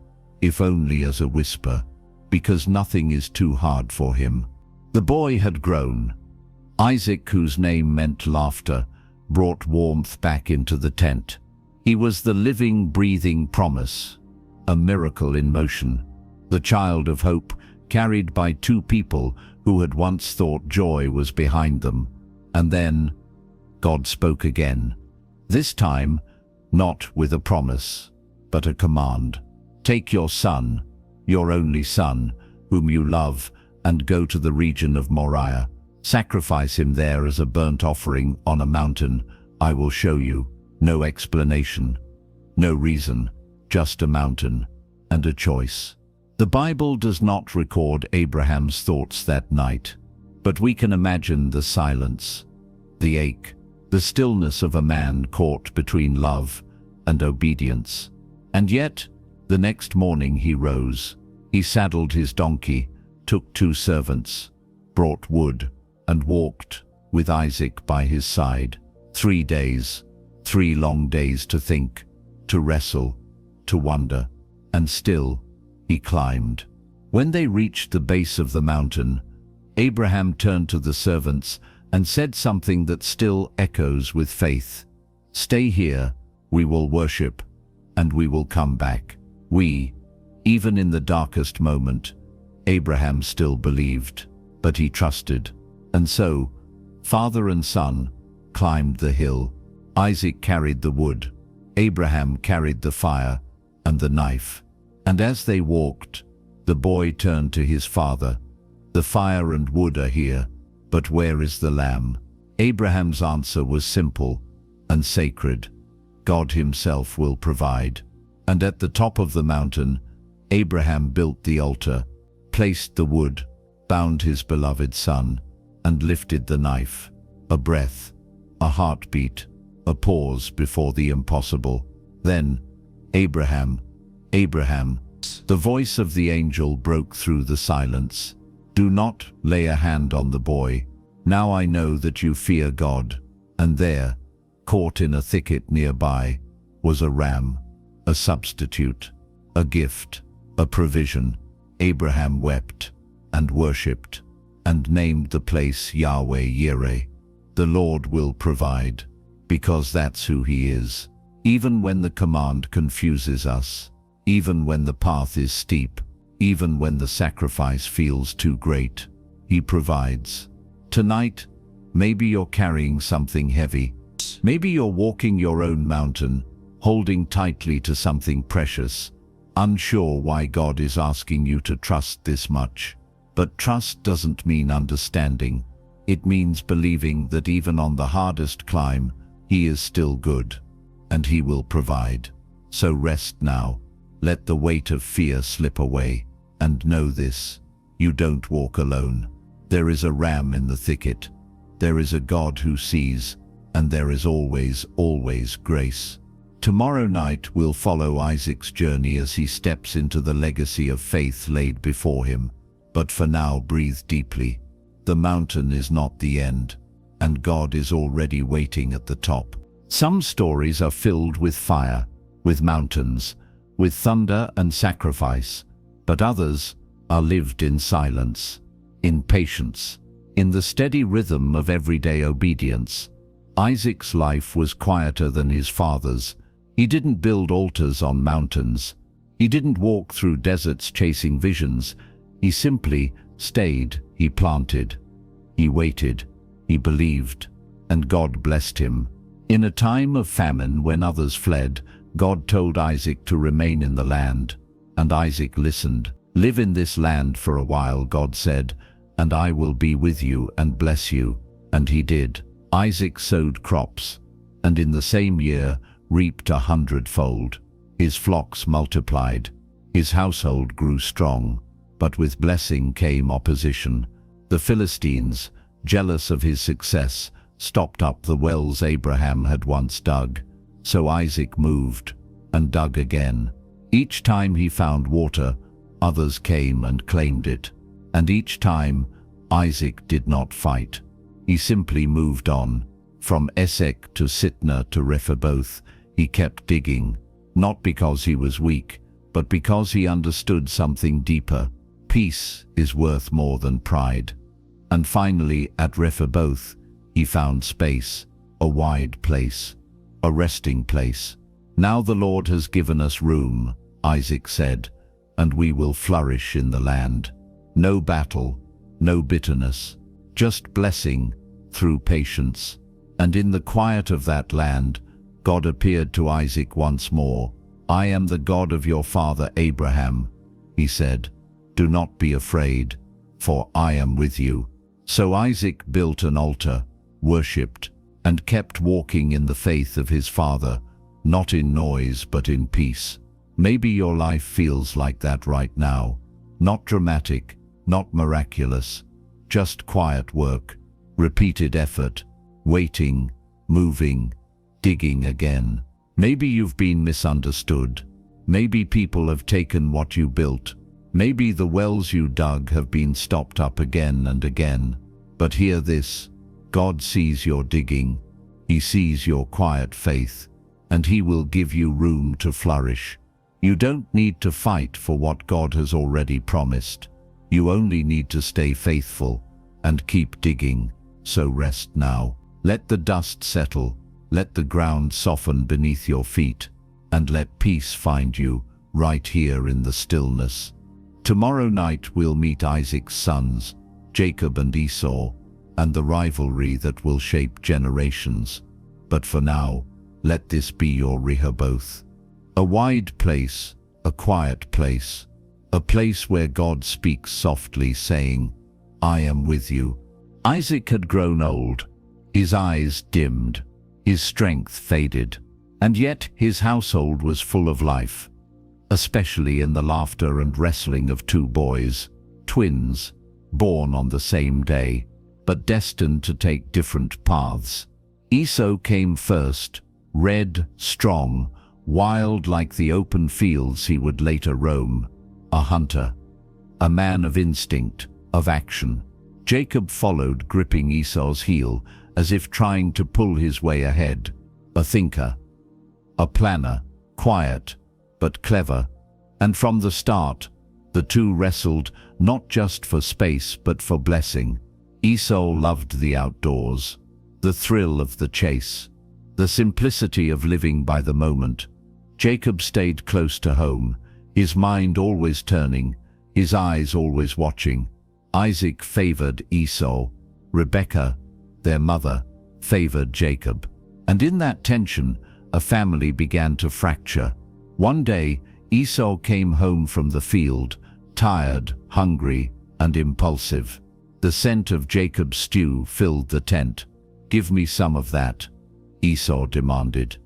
if only as a whisper, because nothing is too hard for him. The boy had grown. Isaac, whose name meant laughter, brought warmth back into the tent. He was the living, breathing promise, a miracle in motion, the child of hope carried by two people who had once thought joy was behind them. And then God spoke again. This time, not with a promise, but a command. Take your son, your only son, whom you love, and go to the region of Moriah. Sacrifice him there as a burnt offering on a mountain I will show you. No explanation, no reason, just a mountain and a choice. The Bible does not record Abraham's thoughts that night, but we can imagine the silence, the ache, the stillness of a man caught between love and obedience. And yet, the next morning he rose. He saddled his donkey, took 2 servants, brought wood, and walked with Isaac by his side. 3 days, 3 long days to think, to wrestle, to wonder, and still he climbed. When they reached the base of the mountain, Abraham turned to the servants and said something that still echoes with faith. Stay here, we will worship, and we will come back. Even in the darkest moment, Abraham still believed, but he trusted. And so, father and son climbed the hill. Isaac carried the wood, Abraham carried the fire and the knife. And as they walked, the boy turned to his father. The fire and wood are here, but where is the lamb? Abraham's answer was simple and sacred. God himself will provide. And at the top of the mountain, Abraham built the altar, placed the wood, bound his beloved son, and lifted the knife. A breath, a heartbeat, a pause before the impossible. Then, Abraham, the voice of the angel broke through the silence. Do not lay a hand on the boy. Now I know that you fear God. And there, caught in a thicket nearby, was a ram, a substitute, a gift, a provision. Abraham wept and worshipped and named the place Yahweh Yireh. The Lord will provide, because that's who he is. Even when the command confuses us, even when the path is steep, even when the sacrifice feels too great, he provides. Tonight, maybe you're carrying something heavy. Maybe you're walking your own mountain, holding tightly to something precious, unsure why God is asking you to trust this much. But trust doesn't mean understanding. It means believing that even on the hardest climb, he is still good, and he will provide. So rest now. Let the weight of fear slip away, and know this: you don't walk alone. There is a ram in the thicket, There is a God who sees, and there is always, always grace. Tomorrow night we'll follow Isaac's journey as he steps into the legacy of faith laid before him. But for now, breathe deeply. The mountain is not the end, and God is already waiting at the top. Some stories are filled with fire, with mountains, with thunder and sacrifice, but others are lived in silence, in patience, in the steady rhythm of everyday obedience. Isaac's life was quieter than his father's. He didn't build altars on mountains. He didn't walk through deserts chasing visions. He simply stayed, he planted, he waited, he believed, and God blessed him. In a time of famine when others fled, God told Isaac to remain in the land, and Isaac listened. Live in this land for a while, God said, and I will be with you and bless you. And he did. Isaac sowed crops, and in the same year reaped 100-fold. His flocks multiplied, his household grew strong, but with blessing came opposition. The Philistines, jealous of his success, stopped up the wells Abraham had once dug. So Isaac moved and dug again. Each time he found water, others came and claimed it. And each time, Isaac did not fight. He simply moved on. From Esek to Sitnah to Rehoboth, he kept digging, not because he was weak, but because he understood something deeper. Peace is worth more than pride. And finally, at Rehoboth, he found space, a wide place, a resting place. Now the Lord has given us room, Isaac said, and we will flourish in the land. No battle, no bitterness, just blessing through patience. And in the quiet of that land, God appeared to Isaac once more. I am the God of your father Abraham, he said. Do not be afraid, for I am with you. So Isaac built an altar, worshipped, and kept walking in the faith of his father, not in noise but in peace. Maybe your life feels like that right now. Not dramatic, not miraculous, just quiet work, repeated effort, waiting, moving, digging again. Maybe you've been misunderstood. Maybe people have taken what you built. Maybe the wells you dug have been stopped up again and again. But hear this, God sees your digging. He sees your quiet faith, and He will give you room to flourish. You don't need to fight for what God has already promised. You only need to stay faithful and keep digging. So rest now. Let the dust settle. Let the ground soften beneath your feet, and let peace find you right here in the stillness. Tomorrow night we'll meet Isaac's sons, Jacob and Esau, and the rivalry that will shape generations. But for now, let this be your Rehoboth. A wide place, a quiet place, a place where God speaks softly, saying, I am with you. Isaac had grown old. His eyes dimmed. His strength faded. And yet his household was full of life, especially in the laughter and wrestling of two boys, twins, born on the same day, but destined to take different paths. Esau came first, red, strong, wild like the open fields he would later roam, a hunter, a man of instinct, of action. Jacob followed, gripping Esau's heel, as if trying to pull his way ahead, a thinker, a planner, quiet, but clever. And from the start, the two wrestled not just for space but for blessing. Esau loved the outdoors, the thrill of the chase, the simplicity of living by the moment. Jacob stayed close to home, his mind always turning, his eyes always watching. Isaac favored Esau. Rebekah, their mother, favored Jacob. And in that tension, a family began to fracture. One day, Esau came home from the field, tired, hungry, and impulsive. The scent of Jacob's stew filled the tent. Give me some of that, Esau demanded.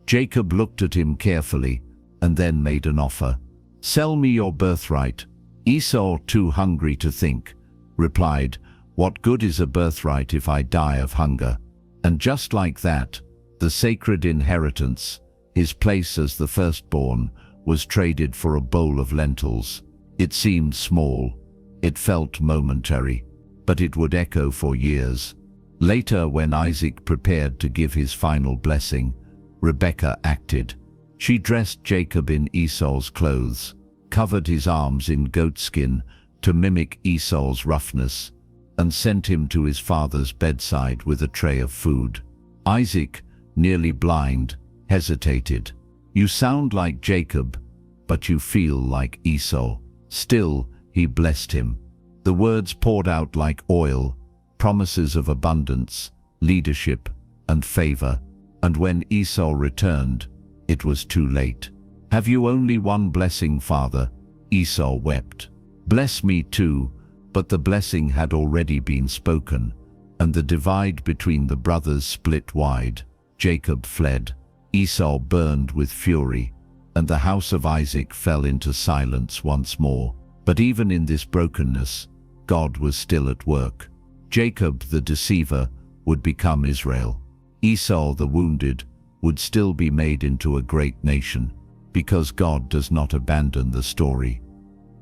Jacob looked at him carefully and then made an offer. Sell me your birthright. Esau, too hungry to think, replied, What good is a birthright if I die of hunger? And just like that, the sacred inheritance, his place as the firstborn, was traded for a bowl of lentils. It seemed small, it felt momentary, but it would echo for years. Later, when Isaac prepared to give his final blessing, Rebekah acted. She dressed Jacob in Esau's clothes, covered his arms in goatskin to mimic Esau's roughness, and sent him to his father's bedside with a tray of food. Isaac, nearly blind, hesitated. "You sound like Jacob, but you feel like Esau." Still, he blessed him. The words poured out like oil, promises of abundance, leadership, and favor. And when Esau returned, it was too late. "Have you only one blessing, father?" Esau wept. "Bless me too," but the blessing had already been spoken, and the divide between the brothers split wide. Jacob fled. Esau burned with fury, and the house of Isaac fell into silence once more. But even in this brokenness, God was still at work. Jacob, the deceiver, would become Israel. Esau, the wounded, would still be made into a great nation, because God does not abandon the story,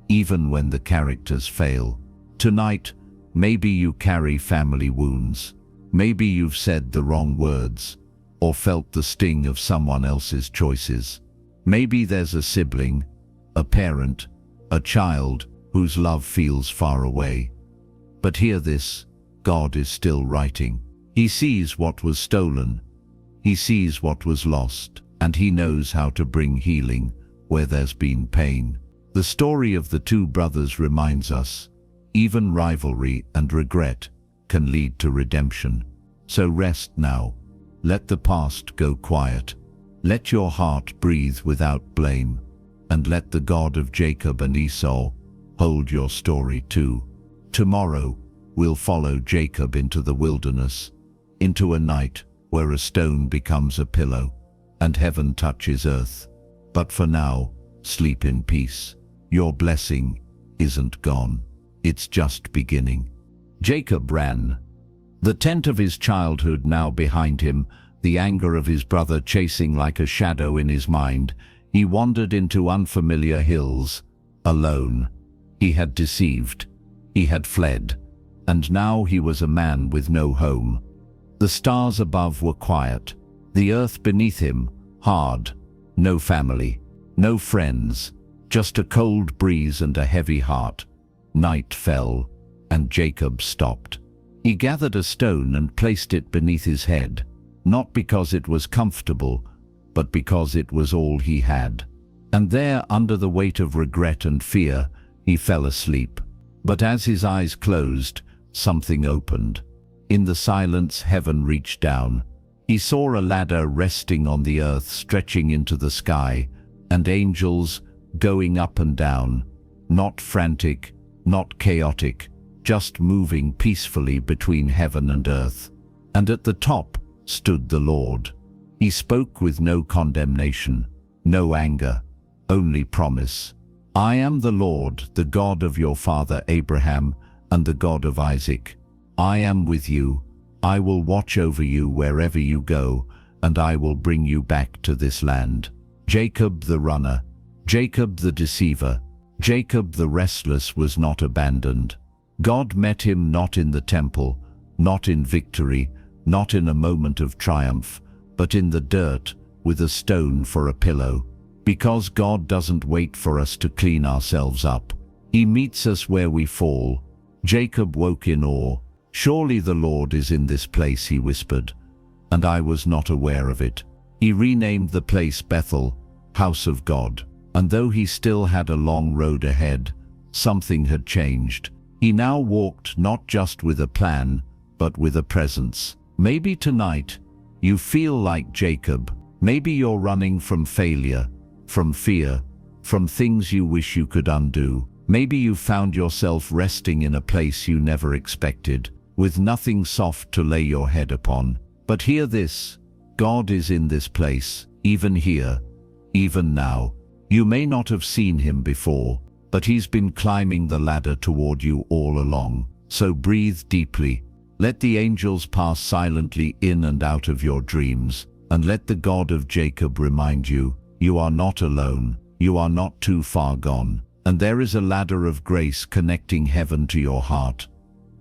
even when the characters fail. Tonight, maybe you carry family wounds. Maybe you've said the wrong words, or felt the sting of someone else's choices. Maybe there's a sibling, a parent, a child whose love feels far away. But hear this, God is still writing. He sees what was stolen, He sees what was lost, and He knows how to bring healing where there's been pain. The story of the two brothers reminds us, even rivalry and regret can lead to redemption. So rest now. Let the past go quiet. Let your heart breathe without blame, and let the God of Jacob and Esau hold your story too. Tomorrow, we'll follow Jacob into the wilderness, into a night where a stone becomes a pillow and heaven touches earth. But for now, sleep in peace. Your blessing isn't gone. It's just beginning. Jacob ran. The tent of his childhood now behind him, the anger of his brother chasing like a shadow in his mind, he wandered into unfamiliar hills, alone. He had deceived. He had fled. And now he was a man with no home. The stars above were quiet. The earth beneath him, hard. No family, no friends, just a cold breeze and a heavy heart. Night fell, and Jacob stopped. He gathered a stone and placed it beneath his head, not because it was comfortable, but because it was all he had. And there, under the weight of regret and fear, he fell asleep. But as his eyes closed, something opened. In the silence, heaven reached down. He saw a ladder resting on the earth, stretching into the sky, and angels going up and down, not frantic, not chaotic, just moving peacefully between heaven and earth. And at the top stood the Lord. He spoke with no condemnation, no anger, only promise. "I am the Lord, the God of your father Abraham and the God of Isaac. I am with you. I will watch over you wherever you go, and I will bring you back to this land." Jacob the runner, Jacob the deceiver, Jacob the restless was not abandoned. God met him not in the temple, not in victory, not in a moment of triumph, but in the dirt with a stone for a pillow. Because God doesn't wait for us to clean ourselves up. He meets us where we fall. Jacob woke in awe. "Surely the Lord is in this place," he whispered, "and I was not aware of it." He renamed the place Bethel, House of God. And though he still had a long road ahead, something had changed. He now walked not just with a plan, but with a presence. Maybe tonight, you feel like Jacob. Maybe you're running from failure, from fear, from things you wish you could undo. Maybe you found yourself resting in a place you never expected, with nothing soft to lay your head upon. But hear this, God is in this place, even here, even now. You may not have seen him before, but he's been climbing the ladder toward you all along. So breathe deeply. Let the angels pass silently in and out of your dreams, and let the God of Jacob remind you, you are not alone, you are not too far gone, and there is a ladder of grace connecting heaven to your heart.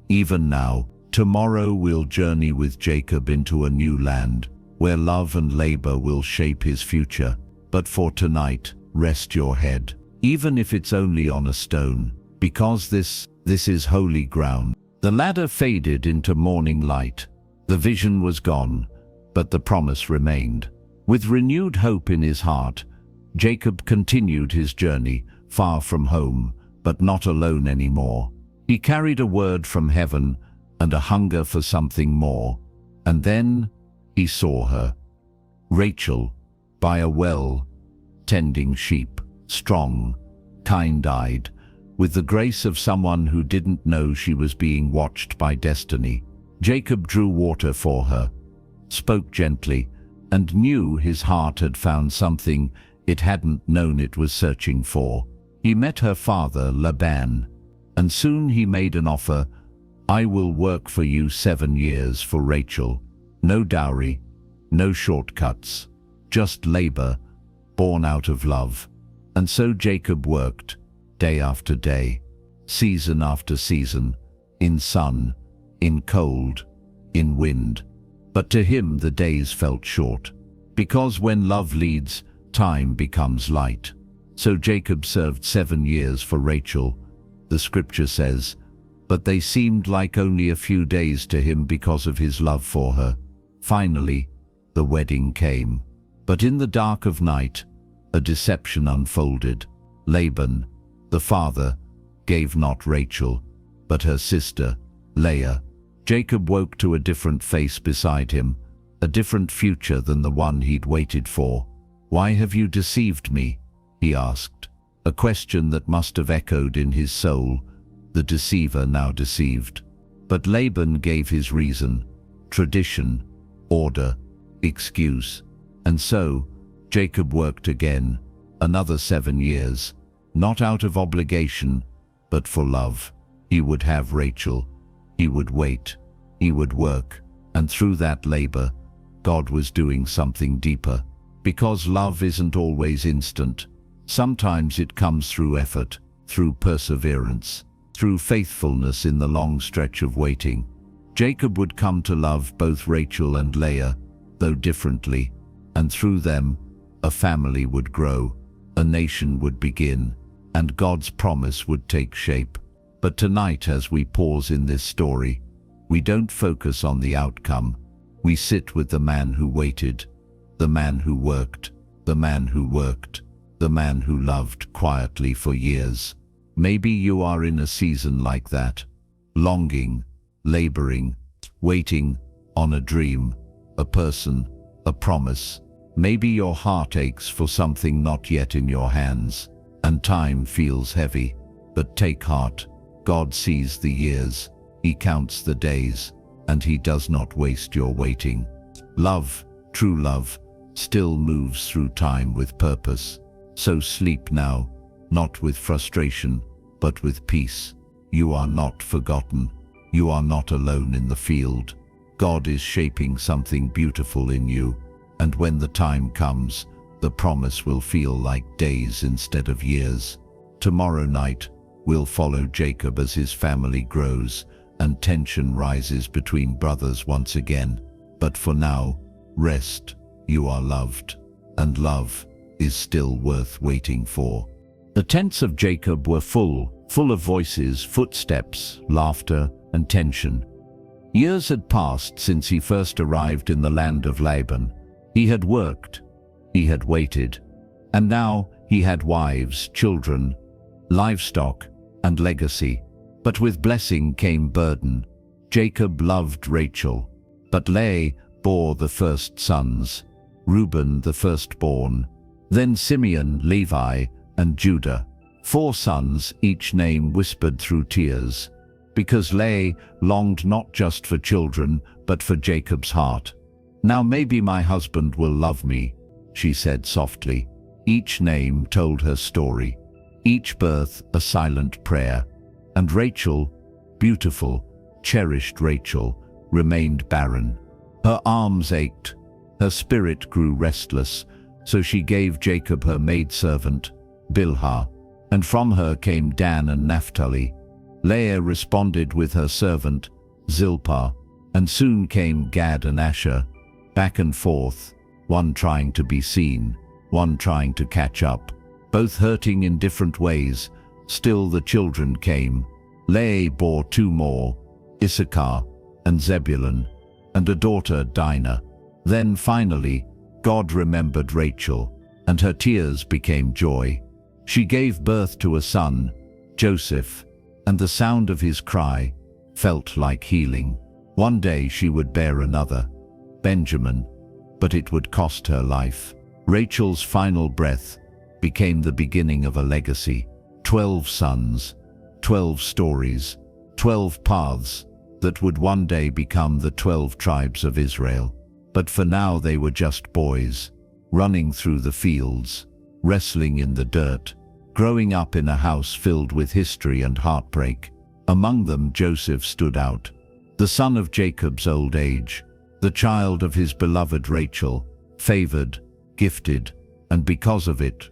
Even now, tomorrow we'll journey with Jacob into a new land, where love and labor will shape his future. But for tonight, rest your head, even if it's only on a stone, because this is holy ground. The ladder faded into morning light. The vision was gone, but the promise remained. With renewed hope in his heart, Jacob continued his journey, far from home, but not alone anymore. He carried a word from heaven and a hunger for something more. And then he saw her, Rachel, by a well, tending sheep, strong, kind-eyed, with the grace of someone who didn't know she was being watched by destiny. Jacob drew water for her, spoke gently, and knew his heart had found something it hadn't known it was searching for. He met her father, Laban, and soon he made an offer. I will work for you 7 years for Rachel. No dowry, no shortcuts, just labor, born out of love. And so Jacob worked, day after day, season after season, in sun, in cold, in wind. But to him the days felt short, because when love leads, time becomes light. So Jacob served 7 years for Rachel, the scripture says, but they seemed like only a few days to him because of his love for her. Finally, the wedding came. But in the dark of night, a deception unfolded. Laban, the father, gave not Rachel, but her sister, Leah. Jacob woke to a different face beside him, a different future than the one he'd waited for. Why have you deceived me? He asked, a question that must have echoed in his soul, the deceiver now deceived. But Laban gave his reason, tradition, order, excuse. And so, Jacob worked again, another 7 years. Not out of obligation, but for love. He would have Rachel. He would wait. He would work. And through that labor, God was doing something deeper. Because love isn't always instant. Sometimes it comes through effort, through perseverance, through faithfulness in the long stretch of waiting. Jacob would come to love both Rachel and Leah, though differently. And through them, a family would grow, a nation would begin, and God's promise would take shape. But tonight, as we pause in this story, we don't focus on the outcome. We sit with the man who waited, the man who worked, the man who worked, the man who loved quietly for years. Maybe you are in a season like that, longing, laboring, waiting on a dream, a person, a promise. Maybe your heart aches for something not yet in your hands, and time feels heavy. But take heart, God sees the years, He counts the days, and He does not waste your waiting. Love, true love, still moves through time with purpose. So sleep now, not with frustration, but with peace. You are not forgotten. You are not alone in the field. God is shaping something beautiful in you, and when the time comes, the promise will feel like days instead of years. Tomorrow night, we'll follow Jacob as his family grows and tension rises between brothers once again. But for now, rest. You are loved, and love is still worth waiting for. The tents of Jacob were full of voices, footsteps, laughter, and tension. Years had passed since he first arrived in the land of Laban. He had worked, he had waited, and now he had wives, children, livestock, and legacy. But with blessing came burden. Jacob loved Rachel, but Leah bore the first sons, Reuben the firstborn, then Simeon, Levi, and Judah. 4 sons, each name whispered through tears, because Leah longed not just for children, but for Jacob's heart. Now maybe my husband will love me, she said softly. Each name told her story, each birth a silent prayer. And Rachel, beautiful, cherished Rachel remained barren. Her arms ached, her spirit grew restless, so she gave Jacob her maidservant, Bilhah, and from her came Dan and Naphtali. Leah responded with her servant, Zilpah, and soon came Gad and Asher, back and forth, one trying to be seen, one trying to catch up, both hurting in different ways. Still the children came. Leah bore two more, Issachar and Zebulun, and a daughter, Dinah. Then finally, God remembered Rachel, and her tears became joy. She gave birth to a son, Joseph, and the sound of his cry felt like healing. One day she would bear another, Benjamin, but it would cost her life. Rachel's final breath became the beginning of a legacy. 12 sons, 12 stories, 12 paths that would one day become the 12 tribes of Israel. But for now they were just boys, running through the fields, wrestling in the dirt, growing up in a house filled with history and heartbreak. Among them Joseph stood out, the son of Jacob's old age, the child of his beloved Rachel, favored, gifted, and because of it,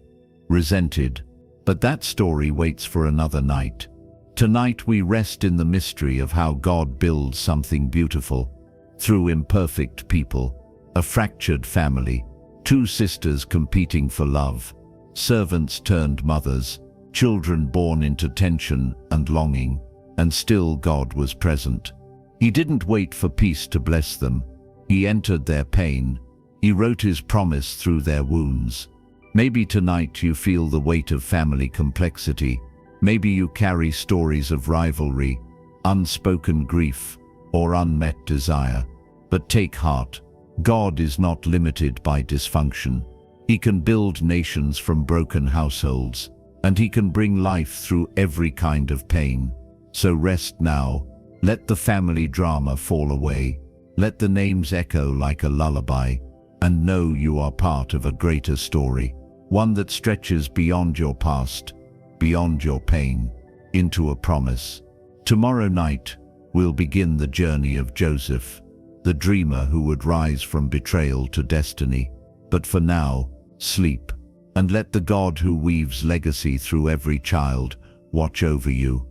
resented. But that story waits for another night. Tonight we rest in the mystery of how God builds something beautiful through imperfect people, a fractured family, two sisters competing for love, servants turned mothers, children born into tension and longing, and still God was present. He didn't wait for peace to bless them. He entered their pain. He wrote his promise through their wounds. Maybe tonight you feel the weight of family complexity. Maybe you carry stories of rivalry, unspoken grief, or unmet desire. But take heart. God is not limited by dysfunction. He can build nations from broken households, and He can bring life through every kind of pain. So rest now. Let the family drama fall away. Let the names echo like a lullaby, and know you are part of a greater story, one that stretches beyond your past, beyond your pain, into a promise. Tomorrow night, we'll begin the journey of Joseph, the dreamer who would rise from betrayal to destiny. But for now, sleep, and let the God who weaves legacy through every child watch over you.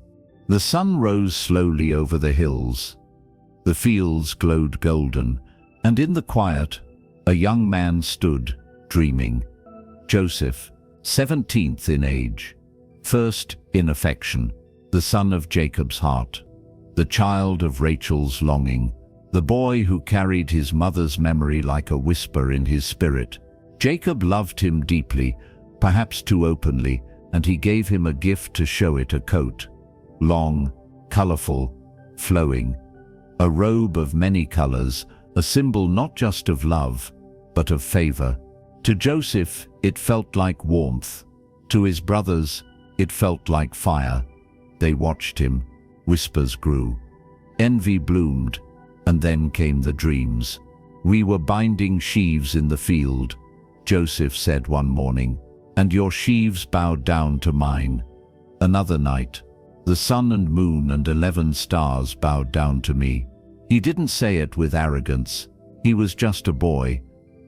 The sun rose slowly over the hills. The fields glowed golden, and in the quiet, a young man stood, dreaming. Joseph, 17th in age, first in affection, the son of Jacob's heart, the child of Rachel's longing, the boy who carried his mother's memory like a whisper in his spirit. Jacob loved him deeply, perhaps too openly, and he gave him a gift to show it: a coat, long, colorful, flowing, a robe of many colors, a symbol not just of love, but of favor. To Joseph, it felt like warmth. To his brothers, it felt like fire. They watched him. Whispers grew. Envy bloomed, and then came the dreams. "We were binding sheaves in the field," Joseph said one morning, "and your sheaves bowed down to mine." Another night, "The sun and moon and 11 stars bowed down to me." He didn't say it with arrogance. He was just a boy,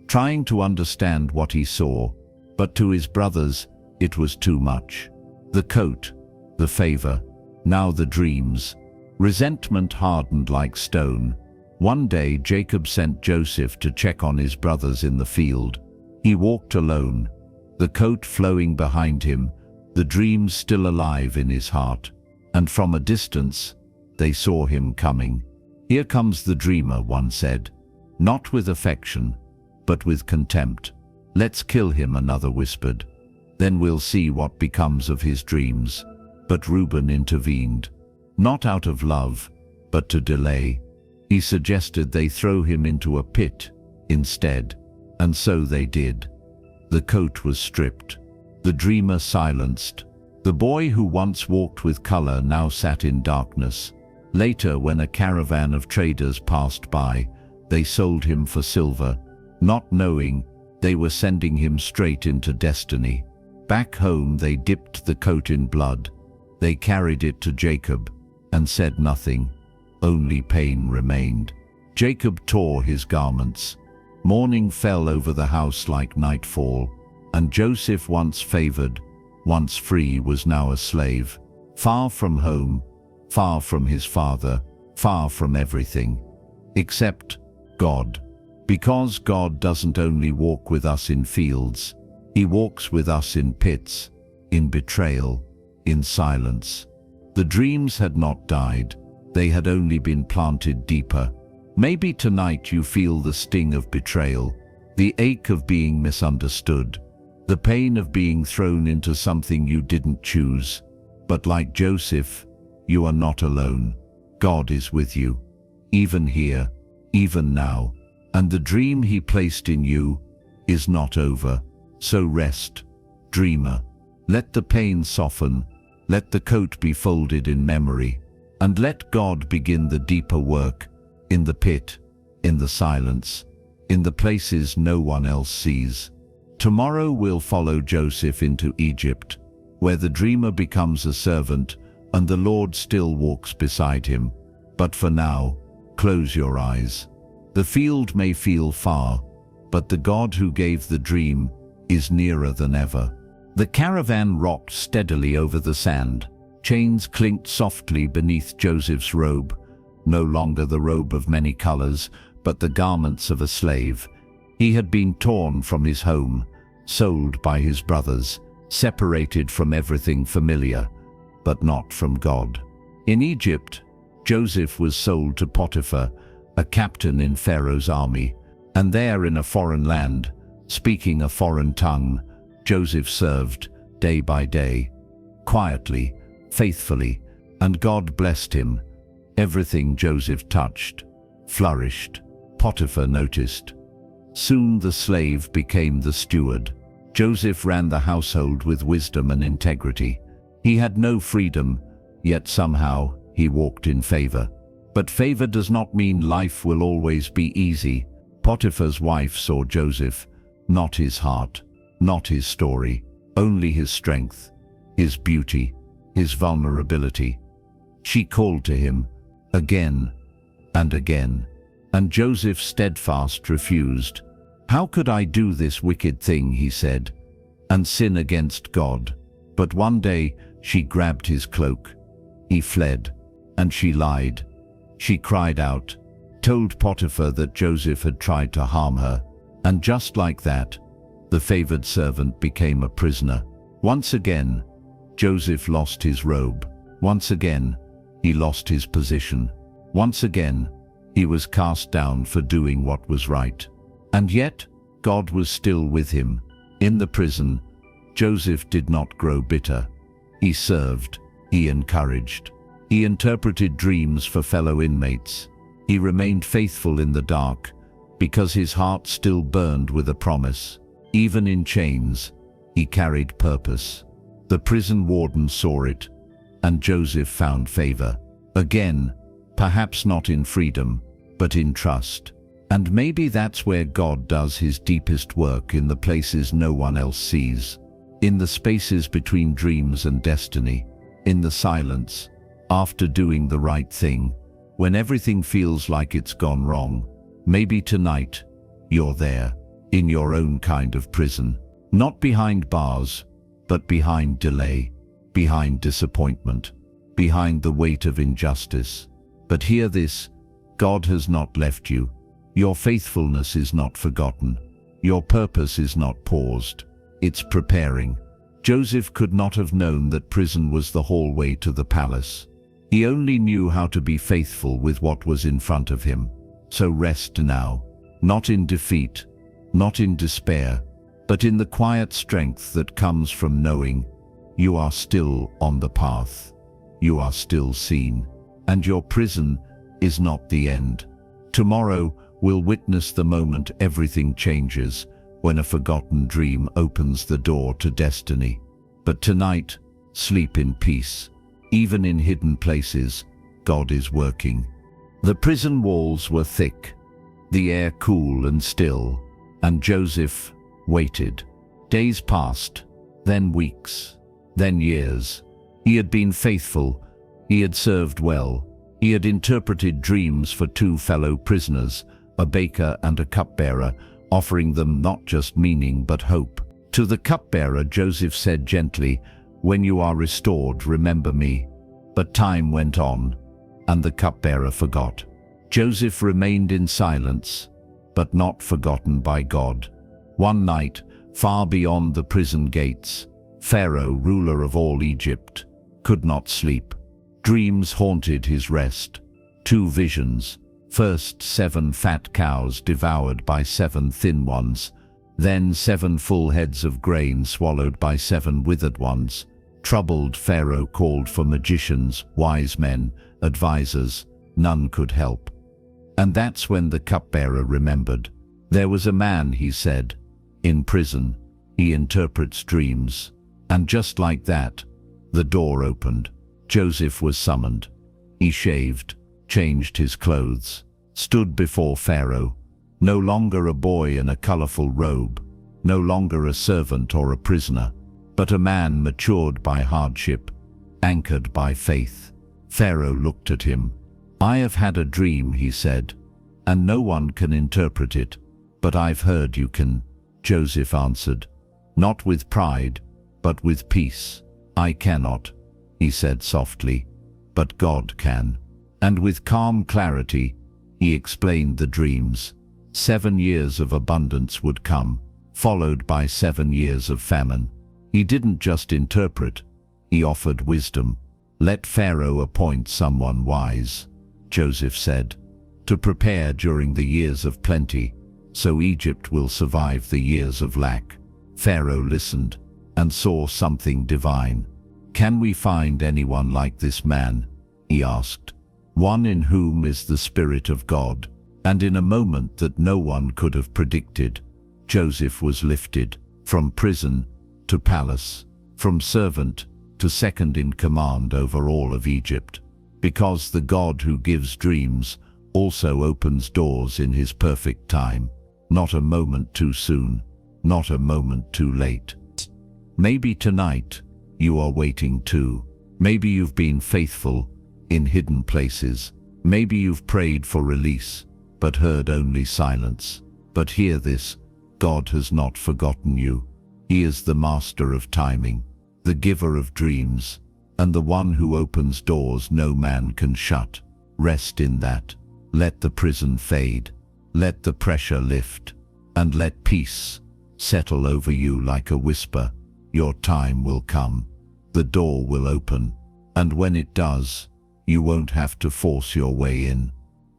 trying to understand what he saw. But to his brothers, it was too much. The coat, the favor, now the dreams. Resentment hardened like stone. One day Jacob sent Joseph to check on his brothers in the field. He walked alone, the coat flowing behind him, the dreams still alive in his heart. And from a distance, they saw him coming. "Here comes the dreamer," one said, not with affection, but with contempt. "Let's kill him," another whispered. "Then we'll see what becomes of his dreams." But Reuben intervened, not out of love, but to delay. He suggested they throw him into a pit instead, and so they did. The coat was stripped, the dreamer silenced. The boy who once walked with color now sat in darkness. Later, when a caravan of traders passed by, they sold him for silver, not knowing they were sending him straight into destiny. Back home they dipped the coat in blood. They carried it to Jacob. and said nothing. Only pain remained. Jacob tore his garments. Morning fell over the house like nightfall, and Joseph, once favored, once free, was now a slave, far from home, far from his father, far from everything, except God. Because God doesn't only walk with us in fields, He walks with us in pits, in betrayal, in silence. The dreams had not died, they had only been planted deeper. Maybe tonight you feel the sting of betrayal, the ache of being misunderstood, the pain of being thrown into something you didn't choose. But like Joseph, you are not alone. God is with you, even here, even now, and the dream He placed in you is not over. So rest, dreamer. Let the pain soften, let the coat be folded in memory, and let God begin the deeper work, in the pit, in the silence, in the places no one else sees. Tomorrow we'll follow Joseph into Egypt, where the dreamer becomes a servant and the Lord still walks beside him. But for now, close your eyes. The field may feel far, but the God who gave the dream is nearer than ever. The caravan rocked steadily over the sand. Chains clinked softly beneath Joseph's robe, no longer the robe of many colors, but the garments of a slave. He had been torn from his home, sold by his brothers, separated from everything familiar, but not from God. In Egypt, Joseph was sold to Potiphar, a captain in Pharaoh's army, and there in a foreign land, speaking a foreign tongue, Joseph served day by day, quietly, faithfully, and God blessed him. Everything Joseph touched flourished. Potiphar noticed. Soon the slave became the steward. Joseph ran the household with wisdom and integrity. He had no freedom, yet somehow he walked in favor. But favor does not mean life will always be easy. Potiphar's wife saw Joseph, not his heart, not his story, only his strength, his beauty, his vulnerability. She called to him again and again, and Joseph steadfast refused. "How could I do this wicked thing," he said, "and sin against God?" But one day she grabbed his cloak. He fled, and she lied. She cried out, told Potiphar that Joseph had tried to harm her, and just like that, the favored servant became a prisoner. Once again, Joseph lost his robe. Once again, he lost his position. Once again, he was cast down for doing what was right. And yet, God was still with him. In the prison, Joseph did not grow bitter. He served, he encouraged, he interpreted dreams for fellow inmates. He remained faithful in the dark, because his heart still burned with a promise. Even in chains, he carried purpose. The prison warden saw it, and Joseph found favor. Again, perhaps not in freedom, but in trust. And maybe that's where God does his deepest work, in the places no one else sees. In the spaces between dreams and destiny. In the silence, after doing the right thing, when everything feels like it's gone wrong. Maybe tonight, you're there, in your own kind of prison. Not behind bars, but behind delay, behind disappointment, behind the weight of injustice. But hear this, God has not left you. Your faithfulness is not forgotten. Your purpose is not paused. It's preparing. Joseph could not have known that prison was the hallway to the palace. He only knew how to be faithful with what was in front of him. So rest now, not in defeat, not in despair, but in the quiet strength that comes from knowing you are still on the path. You are still seen, and your prison is not the end. Tomorrow we'll witness the moment everything changes, when a forgotten dream opens the door to destiny. But tonight, sleep in peace. Even in hidden places, God is working. The prison walls were thick, the air cool and still, and Joseph waited. Days passed, then weeks, then years. He had been faithful, He had served well. He had interpreted dreams for two fellow prisoners, a baker and a cupbearer, offering them not just meaning but hope. To the cupbearer, Joseph said gently, "When you are restored, remember me." But time went on, and the cupbearer forgot. Joseph remained in silence, but not forgotten by God. One night, far beyond the prison gates, Pharaoh, ruler of all Egypt, could not sleep. Dreams haunted his rest. Two visions. First, 7 fat cows devoured by 7 thin ones. Then 7 full heads of grain swallowed by 7 withered ones. Troubled, Pharaoh called for magicians, wise men, advisors. None could help. And that's when the cupbearer remembered. There was a man, he said, in prison. He interprets dreams. And just like that, the door opened. Joseph was summoned. He shaved, changed his clothes, stood before Pharaoh, no longer a boy in a colorful robe, no longer a servant or a prisoner, but a man matured by hardship, anchored by faith. Pharaoh looked at him. "I have had a dream," he said, "and no one can interpret it, but I've heard you can." Joseph answered, not with pride, but with peace. "I cannot," he said softly, "but God can." And with calm clarity, he explained the dreams. 7 years of abundance would come, followed by 7 years of famine. He didn't just interpret, he offered wisdom. "Let Pharaoh appoint someone wise," Joseph said, "to prepare during the years of plenty, so Egypt will survive the years of lack." Pharaoh listened and saw something divine. "Can we find anyone like this man?" he asked. "One in whom is the Spirit of God." And in a moment that no one could have predicted, Joseph was lifted from prison to palace, from servant to second in command over all of Egypt. Because the God who gives dreams also opens doors in his perfect time. Not a moment too soon, not a moment too late. Maybe tonight you are waiting too. Maybe you've been faithful in hidden places. Maybe you've prayed for release, but heard only silence. But hear this, God has not forgotten you. He is the master of timing, the giver of dreams, and the one who opens doors no man can shut. Rest in that. Let the prison fade, let the pressure lift, and let peace settle over you like a whisper. Your time will come. The door will open, and when it does, you won't have to force your way in.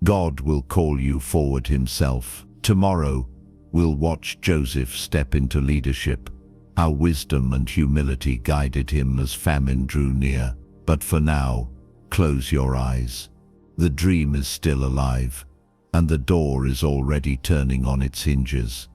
God will call you forward himself. Tomorrow, we'll watch Joseph step into leadership, how wisdom and humility guided him as famine drew near. But for now, close your eyes. The dream is still alive, and the door is already turning on its hinges.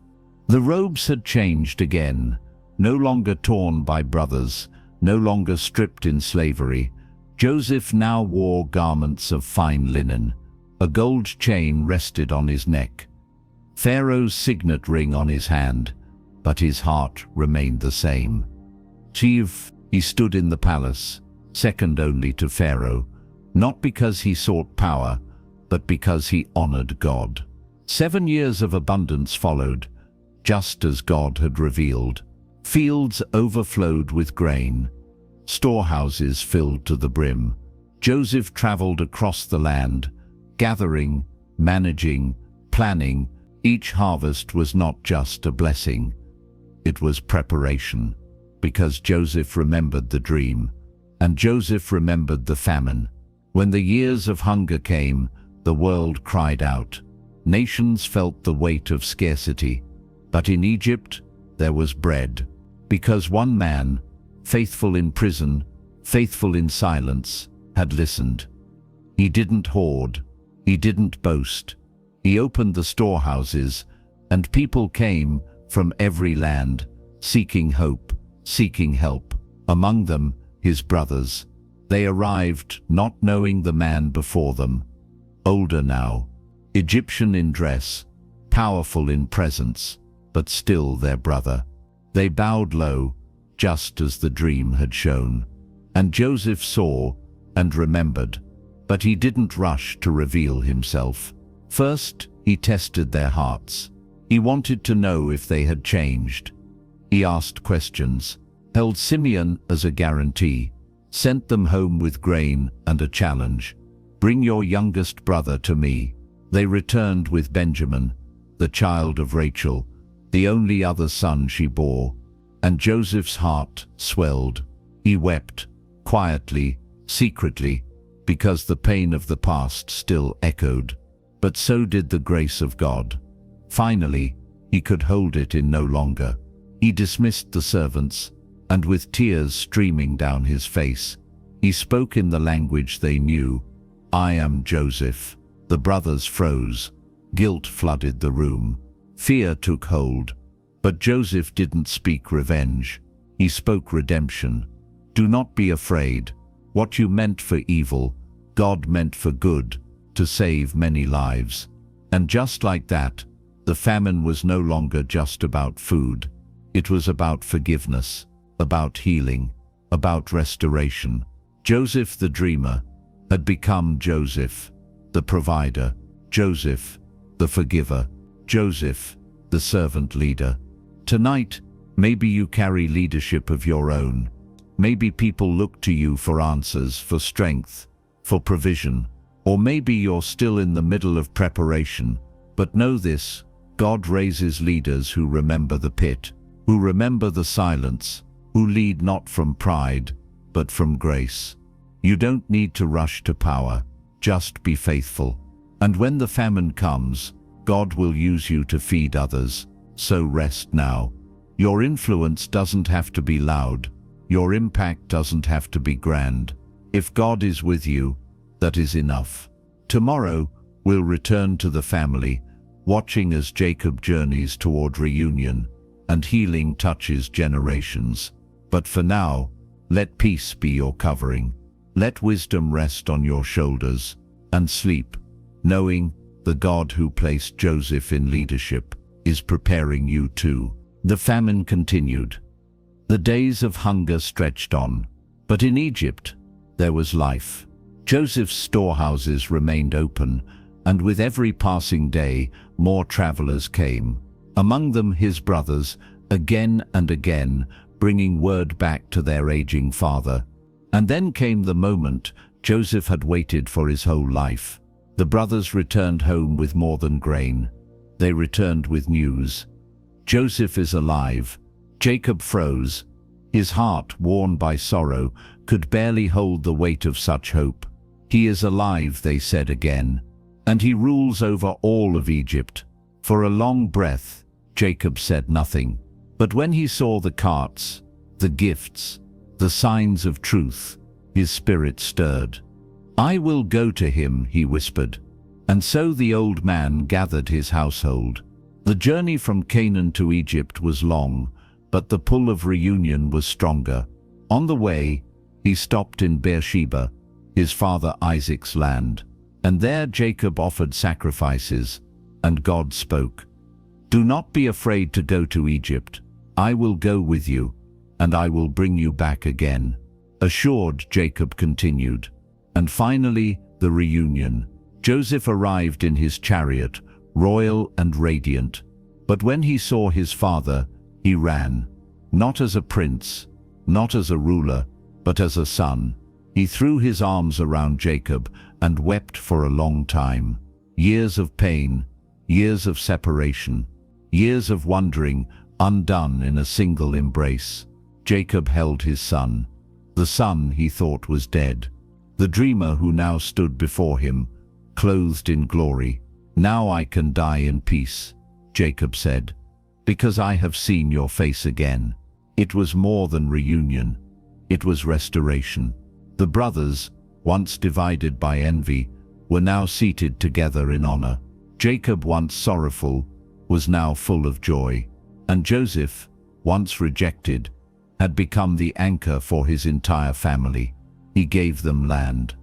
The robes had changed again, no longer torn by brothers, no longer stripped in slavery. Joseph now wore garments of fine linen. A gold chain rested on his neck, Pharaoh's signet ring on his hand, but his heart remained the same. He stood in the palace, second only to Pharaoh, not because he sought power, but because he honored God. 7 years of abundance followed, just as God had revealed. Fields overflowed with grain, storehouses filled to the brim. Joseph traveled across the land, gathering, managing, planning. Each harvest was not just a blessing, it was preparation, because Joseph remembered the dream, and Joseph remembered the famine. When the years of hunger came, the world cried out. Nations felt the weight of scarcity, but in Egypt there was bread, because one man, faithful in prison, faithful in silence, had listened. He didn't hoard, he didn't boast. He opened the storehouses, and people came from every land, seeking hope, seeking help. Among them, his brothers. They arrived not knowing the man before them. Older now, Egyptian in dress, powerful in presence, but still their brother. They bowed low, just as the dream had shown. And Joseph saw, and remembered. But he didn't rush to reveal himself. First, he tested their hearts. He wanted to know if they had changed. He asked questions, held Simeon as a guarantee, sent them home with grain and a challenge. "Bring your youngest brother to me." They returned with Benjamin, the child of Rachel, the only other son she bore, and Joseph's heart swelled. He wept, quietly, secretly, because the pain of the past still echoed. But so did the grace of God. Finally, he could hold it in no longer. He dismissed the servants, and with tears streaming down his face, he spoke in the language they knew. "I am Joseph." The brothers froze. Guilt flooded the room. Fear took hold. But Joseph didn't speak revenge. He spoke redemption. "Do not be afraid. What you meant for evil, God meant for good, to save many lives." And just like that, the famine was no longer just about food. It was about forgiveness, about healing, about restoration. Joseph the dreamer had become Joseph, the provider, Joseph, the forgiver, Joseph, the servant leader. Tonight, maybe you carry leadership of your own. Maybe people look to you for answers, for strength, for provision. Or maybe you're still in the middle of preparation. But know this, God raises leaders who remember the pit, who remember the silence, who lead not from pride, but from grace. You don't need to rush to power, just be faithful. And when the famine comes, God will use you to feed others, so rest now. Your influence doesn't have to be loud. Your impact doesn't have to be grand. If God is with you, that is enough. Tomorrow, we'll return to the family, watching as Jacob journeys toward reunion, and healing touches generations. But for now, let peace be your covering. Let wisdom rest on your shoulders, and sleep, knowing the God who placed Joseph in leadership is preparing you too. The famine continued. The days of hunger stretched on, but in Egypt there was life. Joseph's storehouses remained open, and with every passing day more travelers came. Among them his brothers, again and again, bringing word back to their aging father. And then came the moment Joseph had waited for his whole life. The brothers returned home with more than grain. They returned with news. Joseph is alive. Jacob froze. His heart, worn by sorrow, could barely hold the weight of such hope. "He is alive," they said again, "and he rules over all of Egypt." For a long breath, Jacob said nothing. But when he saw the carts, the gifts, the signs of truth, his spirit stirred. "I will go to him," he whispered. And so the old man gathered his household. The journey from Canaan to Egypt was long, but the pull of reunion was stronger. On the way, he stopped in Beersheba, his father Isaac's land, and there Jacob offered sacrifices, and God spoke. "Do not be afraid to go to Egypt. I will go with you, and I will bring you back again." Assured, Jacob continued. And finally, the reunion. Joseph arrived in his chariot, royal and radiant. But when he saw his father, he ran, not as a prince, not as a ruler, but as a son. He threw his arms around Jacob and wept for a long time. Years of pain, years of separation, years of wandering, undone in a single embrace. Jacob held his son, the son he thought was dead, the dreamer who now stood before him, clothed in glory. "Now I can die in peace," Jacob said, "because I have seen your face again." It was more than reunion. It was restoration. The brothers, once divided by envy, were now seated together in honor. Jacob, once sorrowful, was now full of joy. And Joseph, once rejected, had become the anchor for his entire family. He gave them land,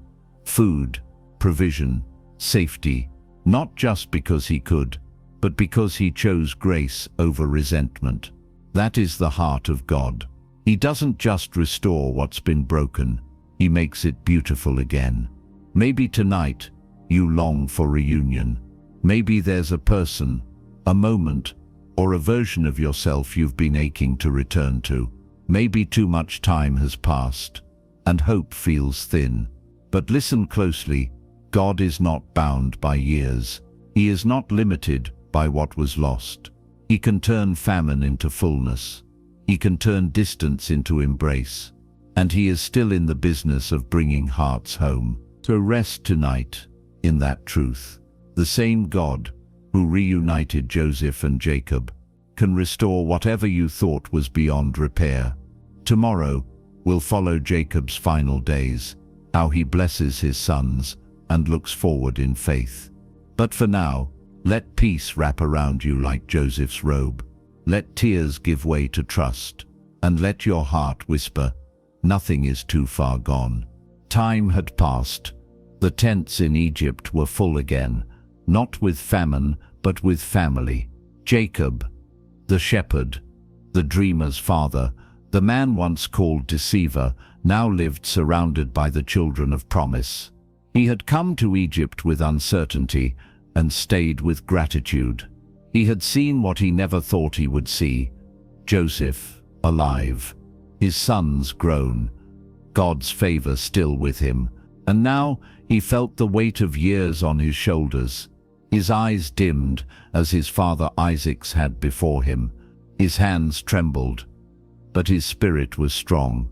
food, provision, safety, not just because he could, but because he chose grace over resentment. That is the heart of God. He doesn't just restore what's been broken. He makes it beautiful again. Maybe tonight you long for reunion. Maybe there's a person, a moment, or a version of yourself you've been aching to return to. Maybe too much time has passed, and hope feels thin. But listen closely, God is not bound by years. He is not limited by what was lost. He can turn famine into fullness. He can turn distance into embrace. And He is still in the business of bringing hearts home. So rest tonight in that truth. The same God who reunited Joseph and Jacob can restore whatever you thought was beyond repair. Tomorrow we'll follow Jacob's final days, how he blesses his sons and looks forward in faith. But for now, let peace wrap around you like Joseph's robe. Let tears give way to trust, and let your heart whisper, nothing is too far gone. Time had passed. The tents in Egypt were full again, not with famine, but with family. Jacob, the shepherd, the dreamer's father, the man once called deceiver, now lived surrounded by the children of promise. He had come to Egypt with uncertainty and stayed with gratitude. He had seen what he never thought he would see: Joseph alive, his sons grown, God's favor still with him. And now he felt the weight of years on his shoulders. His eyes dimmed as his father Isaac's had before him. His hands trembled, but his spirit was strong.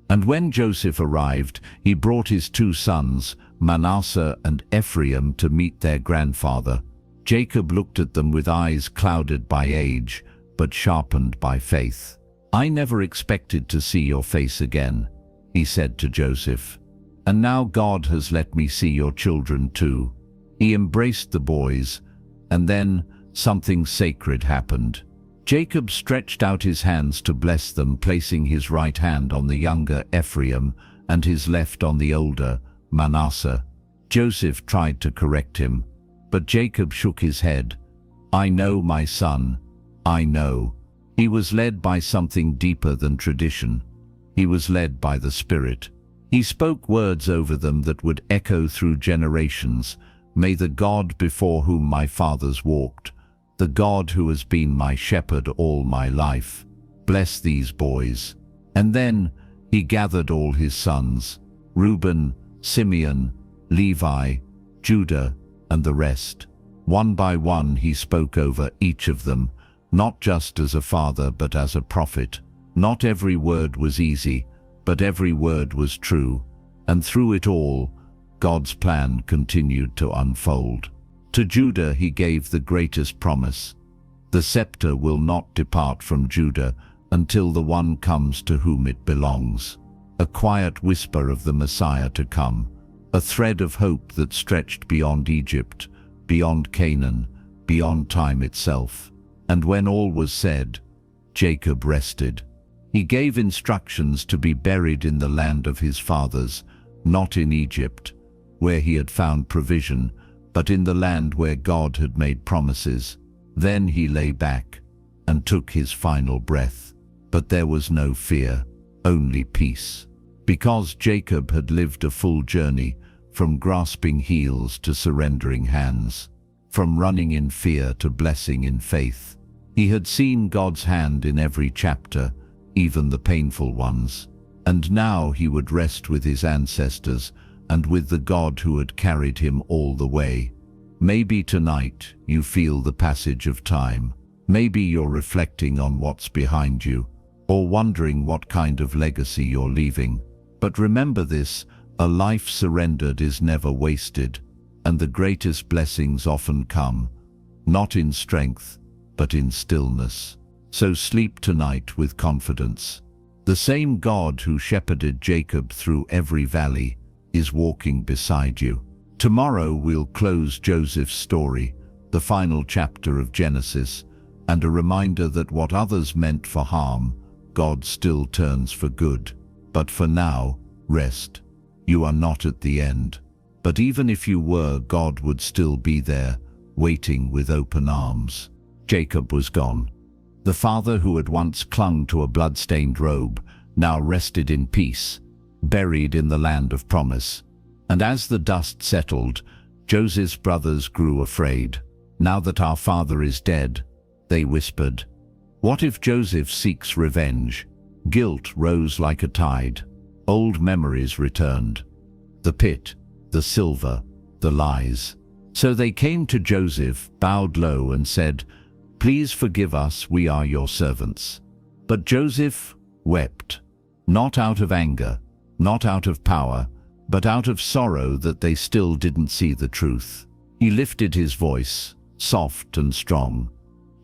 And when Joseph arrived, he brought his two sons, Manasseh and Ephraim, to meet their grandfather. Jacob looked at them with eyes clouded by age, but sharpened by faith. "I never expected to see your face again," he said to Joseph. "And now God has let me see your children too." He embraced the boys, and then something sacred happened. Jacob stretched out his hands to bless them, placing his right hand on the younger Ephraim and his left on the older Manasseh. Joseph tried to correct him, but Jacob shook his head. "I know, my son, I know." He was led by something deeper than tradition. He was led by the Spirit. He spoke words over them that would echo through generations. "May the God before whom my fathers walked, the God who has been my shepherd all my life, bless these boys." And then he gathered all his sons, Reuben, Simeon, Levi, Judah, and the rest. One by one he spoke over each of them, not just as a father but as a prophet. Not every word was easy, but every word was true. And through it all, God's plan continued to unfold. To Judah he gave the greatest promise: the scepter will not depart from Judah until the one comes to whom it belongs. A quiet whisper of the Messiah to come, a thread of hope that stretched beyond Egypt, beyond Canaan, beyond time itself. And when all was said, Jacob rested. He gave instructions to be buried in the land of his fathers, not in Egypt, where he had found provision, but in the land where God had made promises. Then he lay back and took his final breath. But there was no fear, only peace. Because Jacob had lived a full journey, from grasping heels to surrendering hands, from running in fear to blessing in faith. He had seen God's hand in every chapter, even the painful ones. And now he would rest with his ancestors and with the God who had carried him all the way. Maybe tonight you feel the passage of time. Maybe you're reflecting on what's behind you, or wondering what kind of legacy you're leaving. But remember this: a life surrendered is never wasted, and the greatest blessings often come, not in strength, but in stillness. So sleep tonight with confidence. The same God who shepherded Jacob through every valley is walking beside you. Tomorrow we'll close Joseph's story, the final chapter of Genesis, and a reminder that what others meant for harm, God still turns for good. But for now, rest. You are not at the end. But even if you were, God would still be there, waiting with open arms. Jacob was gone. The father who had once clung to a blood-stained robe now rested in peace. buried in the land of promise. And as the dust settled, Joseph's brothers grew afraid. "Now that our father is dead," they whispered, "what if Joseph seeks revenge?" Guilt rose like a tide. Old memories returned. The pit, the silver, the lies. So they came to Joseph, bowed low, and said, "Please forgive us, we are your servants." But Joseph wept, not out of anger, not out of power, but out of sorrow that they still didn't see the truth. He lifted his voice, soft and strong.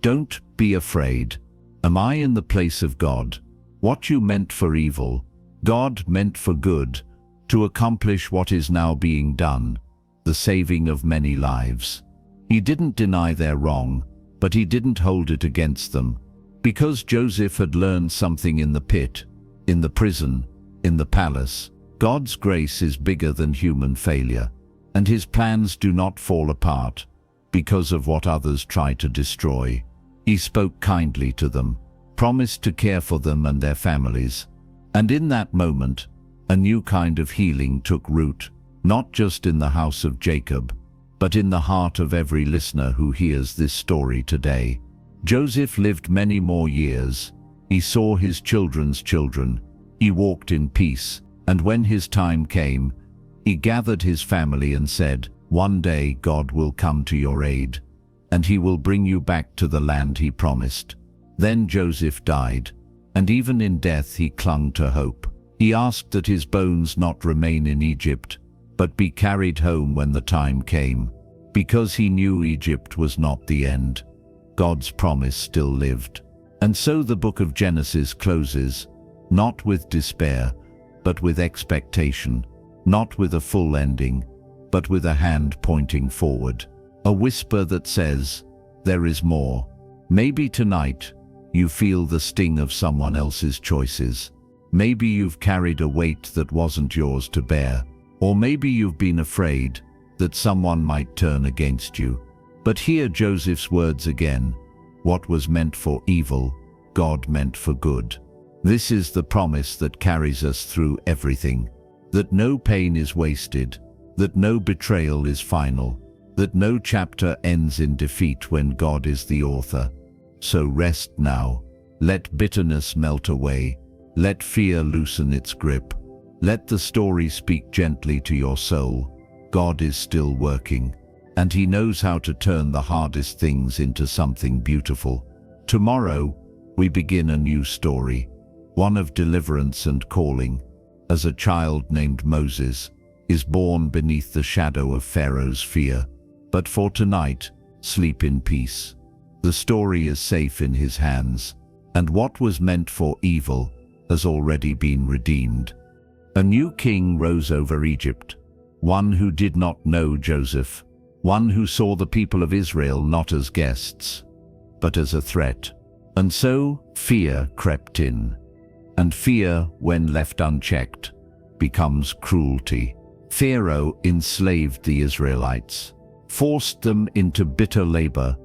"Don't be afraid. Am I in the place of God? What you meant for evil, God meant for good, to accomplish what is now being done, the saving of many lives." He didn't deny their wrong, but he didn't hold it against them. Because Joseph had learned something in the pit, in the prison, in the palace, God's grace is bigger than human failure, and his plans do not fall apart because of what others try to destroy. He spoke kindly to them, promised to care for them and their families. And in that moment, a new kind of healing took root, not just in the house of Jacob, but in the heart of every listener who hears this story today. Joseph lived many more years. He saw his children's children. He walked in peace, and when his time came, he gathered his family and said, "One day God will come to your aid, and he will bring you back to the land he promised." Then Joseph died, and even in death he clung to hope. He asked that his bones not remain in Egypt, but be carried home when the time came, because he knew Egypt was not the end. God's promise still lived. And so the book of Genesis closes, not with despair, but with expectation, not with a full ending, but with a hand pointing forward, a whisper that says, "There is more." Maybe tonight you feel the sting of someone else's choices. Maybe you've carried a weight that wasn't yours to bear, or maybe you've been afraid that someone might turn against you. But hear Joseph's words again. What was meant for evil, God meant for good. This is the promise that carries us through everything. That no pain is wasted, that no betrayal is final, that no chapter ends in defeat when God is the author. So rest now. Let bitterness melt away. Let fear loosen its grip. Let the story speak gently to your soul. God is still working, and he knows how to turn the hardest things into something beautiful. Tomorrow, we begin a new story, one of deliverance and calling, as a child named Moses is born beneath the shadow of Pharaoh's fear. But for tonight, sleep in peace. The story is safe in his hands, and what was meant for evil has already been redeemed. A new king rose over Egypt, one who did not know Joseph, one who saw the people of Israel not as guests, but as a threat. And so fear crept in, and fear, when left unchecked, becomes cruelty. Pharaoh enslaved the Israelites, forced them into bitter labor,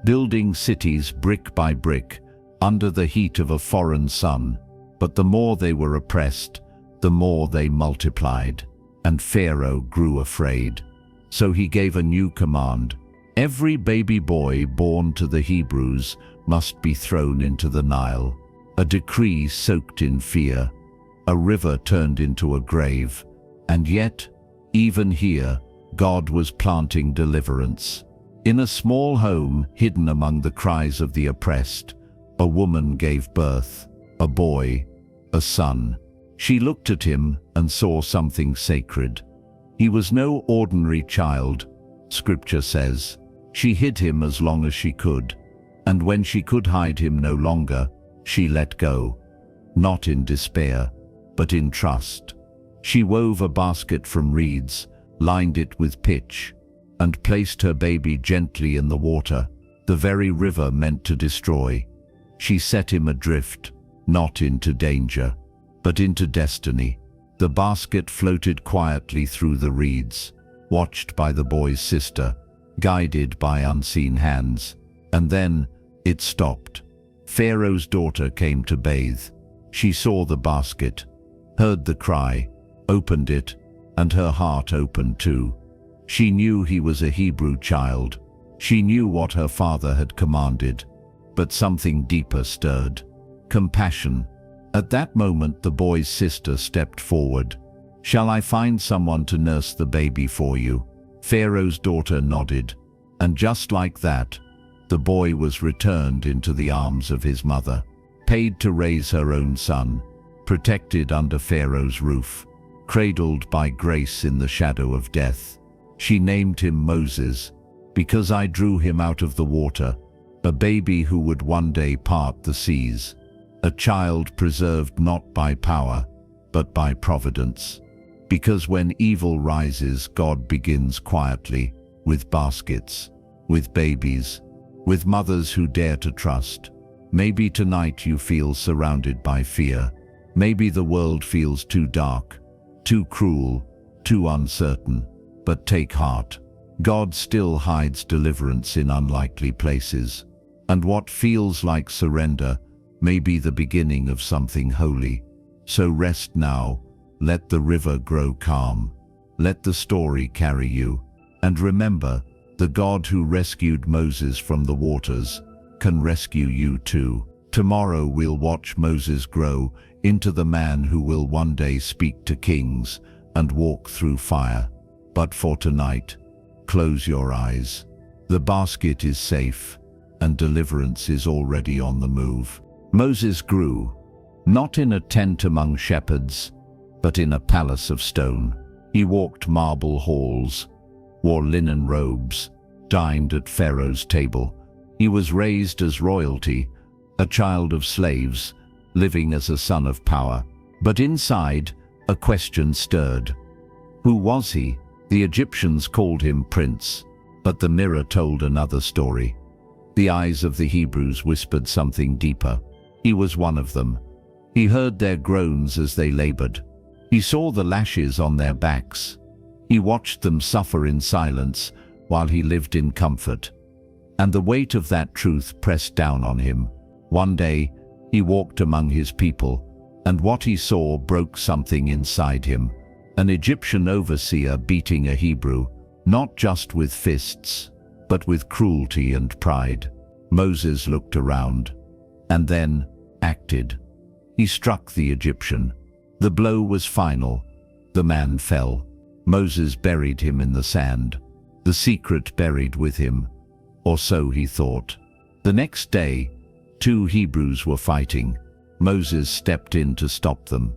building cities brick by brick under the heat of a foreign sun. But the more they were oppressed, the more they multiplied, and Pharaoh grew afraid. So he gave a new command. Every baby boy born to the Hebrews must be thrown into the Nile. A decree soaked in fear, a river turned into a grave. And yet, even here, God was planting deliverance. In a small home hidden among the cries of the oppressed, a woman gave birth, a boy, a son. She looked at him and saw something sacred. He was no ordinary child, Scripture says. She hid him as long as she could, and when she could hide him no longer, she let go, not in despair, but in trust. She wove a basket from reeds, lined it with pitch, and placed her baby gently in the water, the very river meant to destroy. She set him adrift, not into danger, but into destiny. The basket floated quietly through the reeds, watched by the boy's sister, guided by unseen hands. And then it stopped. Pharaoh's daughter came to bathe. She saw the basket, heard the cry, opened it, and her heart opened too. She knew he was a Hebrew child. She knew what her father had commanded, but something deeper stirred. Compassion. At that moment the boy's sister stepped forward. "Shall I find someone to nurse the baby for you?" Pharaoh's daughter nodded, and just like that, the boy was returned into the arms of his mother, paid to raise her own son, protected under Pharaoh's roof, cradled by grace in the shadow of death. She named him Moses, because I drew him out of the water, a baby who would one day part the seas, a child preserved not by power, but by providence. Because when evil rises, God begins quietly, with baskets, with babies, with mothers who dare to trust. Maybe tonight you feel surrounded by fear. Maybe the world feels too dark, too cruel, too uncertain. But take heart. God still hides deliverance in unlikely places. And what feels like surrender may be the beginning of something holy. So rest now. Let the river grow calm. Let the story carry you. And remember, the God who rescued Moses from the waters can rescue you too. Tomorrow we'll watch Moses grow into the man who will one day speak to kings and walk through fire. But for tonight, close your eyes. The basket is safe, and deliverance is already on the move. Moses grew, not in a tent among shepherds, but in a palace of stone. He walked marble halls, wore linen robes, dined at Pharaoh's table. He was raised as royalty, a child of slaves, living as a son of power. But inside, a question stirred. Who was he? The Egyptians called him prince, but the mirror told another story. The eyes of the Hebrews whispered something deeper. He was one of them. He heard their groans as they labored. He saw the lashes on their backs. He watched them suffer in silence while he lived in comfort. And the weight of that truth pressed down on him. One day, he walked among his people, and what he saw broke something inside him. An Egyptian overseer beating a Hebrew, not just with fists, but with cruelty and pride. Moses looked around, and then acted. He struck the Egyptian. The blow was final. The man fell. Moses buried him in the sand, the secret buried with him, or so he thought. The next day, two Hebrews were fighting. Moses stepped in to stop them,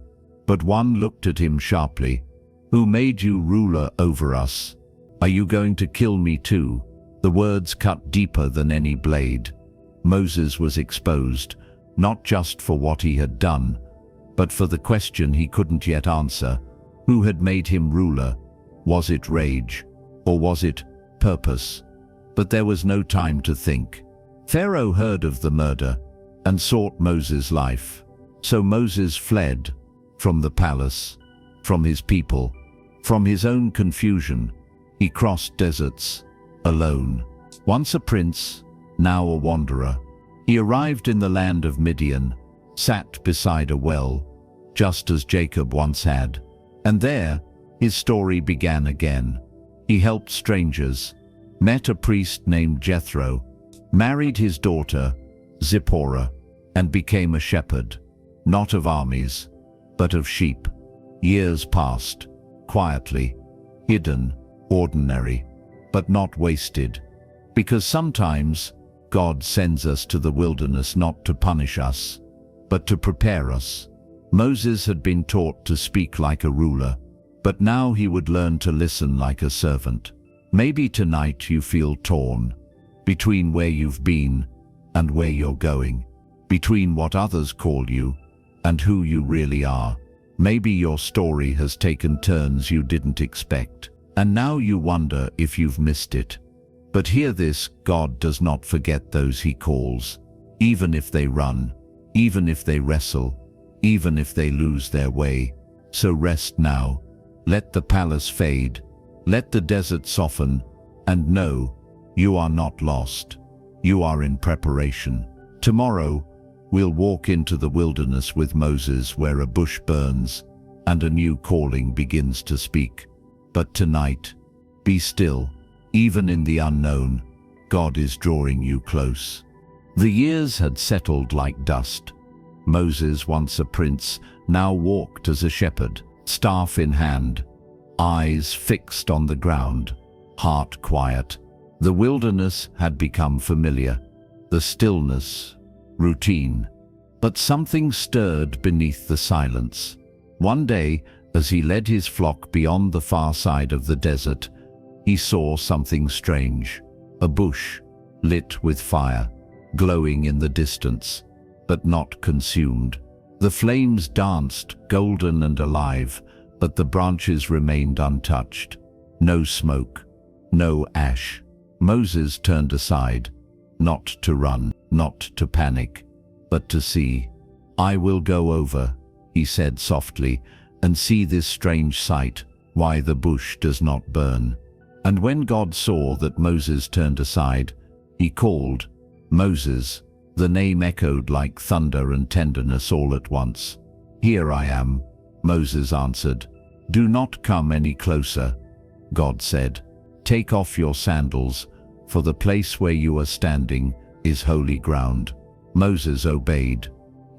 but one looked at him sharply. "Who made you ruler over us? Are you going to kill me too?" The words cut deeper than any blade. Moses was exposed, not just for what he had done, but for the question he couldn't yet answer. Who had made him ruler? Was it rage, or was it purpose? But there was no time to think. Pharaoh heard of the murder and sought Moses' life. So Moses fled from the palace, from his people, from his own confusion. He crossed deserts, alone. Once a prince, now a wanderer. He arrived in the land of Midian, sat beside a well, just as Jacob once had. And there, his story began again. He helped strangers, met a priest named Jethro, married his daughter, Zipporah, and became a shepherd, not of armies, but of sheep. Years passed, quietly, hidden, ordinary, but not wasted. Because sometimes God sends us to the wilderness not to punish us, but to prepare us. Moses had been taught to speak like a ruler, but now he would learn to listen like a servant. Maybe tonight you feel torn, between where you've been and where you're going, between what others call you and who you really are. Maybe your story has taken turns you didn't expect, and now you wonder if you've missed it. But hear this, God does not forget those he calls, even if they run, even if they wrestle, even if they lose their way. So rest now, let the palace fade, let the desert soften, and know you are not lost. You are in preparation. Tomorrow, we'll walk into the wilderness with Moses where a bush burns and a new calling begins to speak. But tonight, be still. Even in the unknown, God is drawing you close. The years had settled like dust. Moses, once a prince, now walked as a shepherd, staff in hand, eyes fixed on the ground, heart quiet. The wilderness had become familiar, the stillness, routine. But something stirred beneath the silence. One day, as he led his flock beyond the far side of the desert, he saw something strange. A bush, lit with fire, glowing in the distance, but not consumed. The flames danced, golden and alive, but the branches remained untouched. No smoke, no ash. Moses turned aside, not to run, not to panic, but to see. "I will go over," he said softly, "and see this strange sight, why the bush does not burn." And when God saw that Moses turned aside, he called, "Moses." The name echoed like thunder and tenderness all at once. "Here I am," Moses answered. "Do not come any closer," God said. "Take off your sandals, for the place where you are standing is holy ground." Moses obeyed.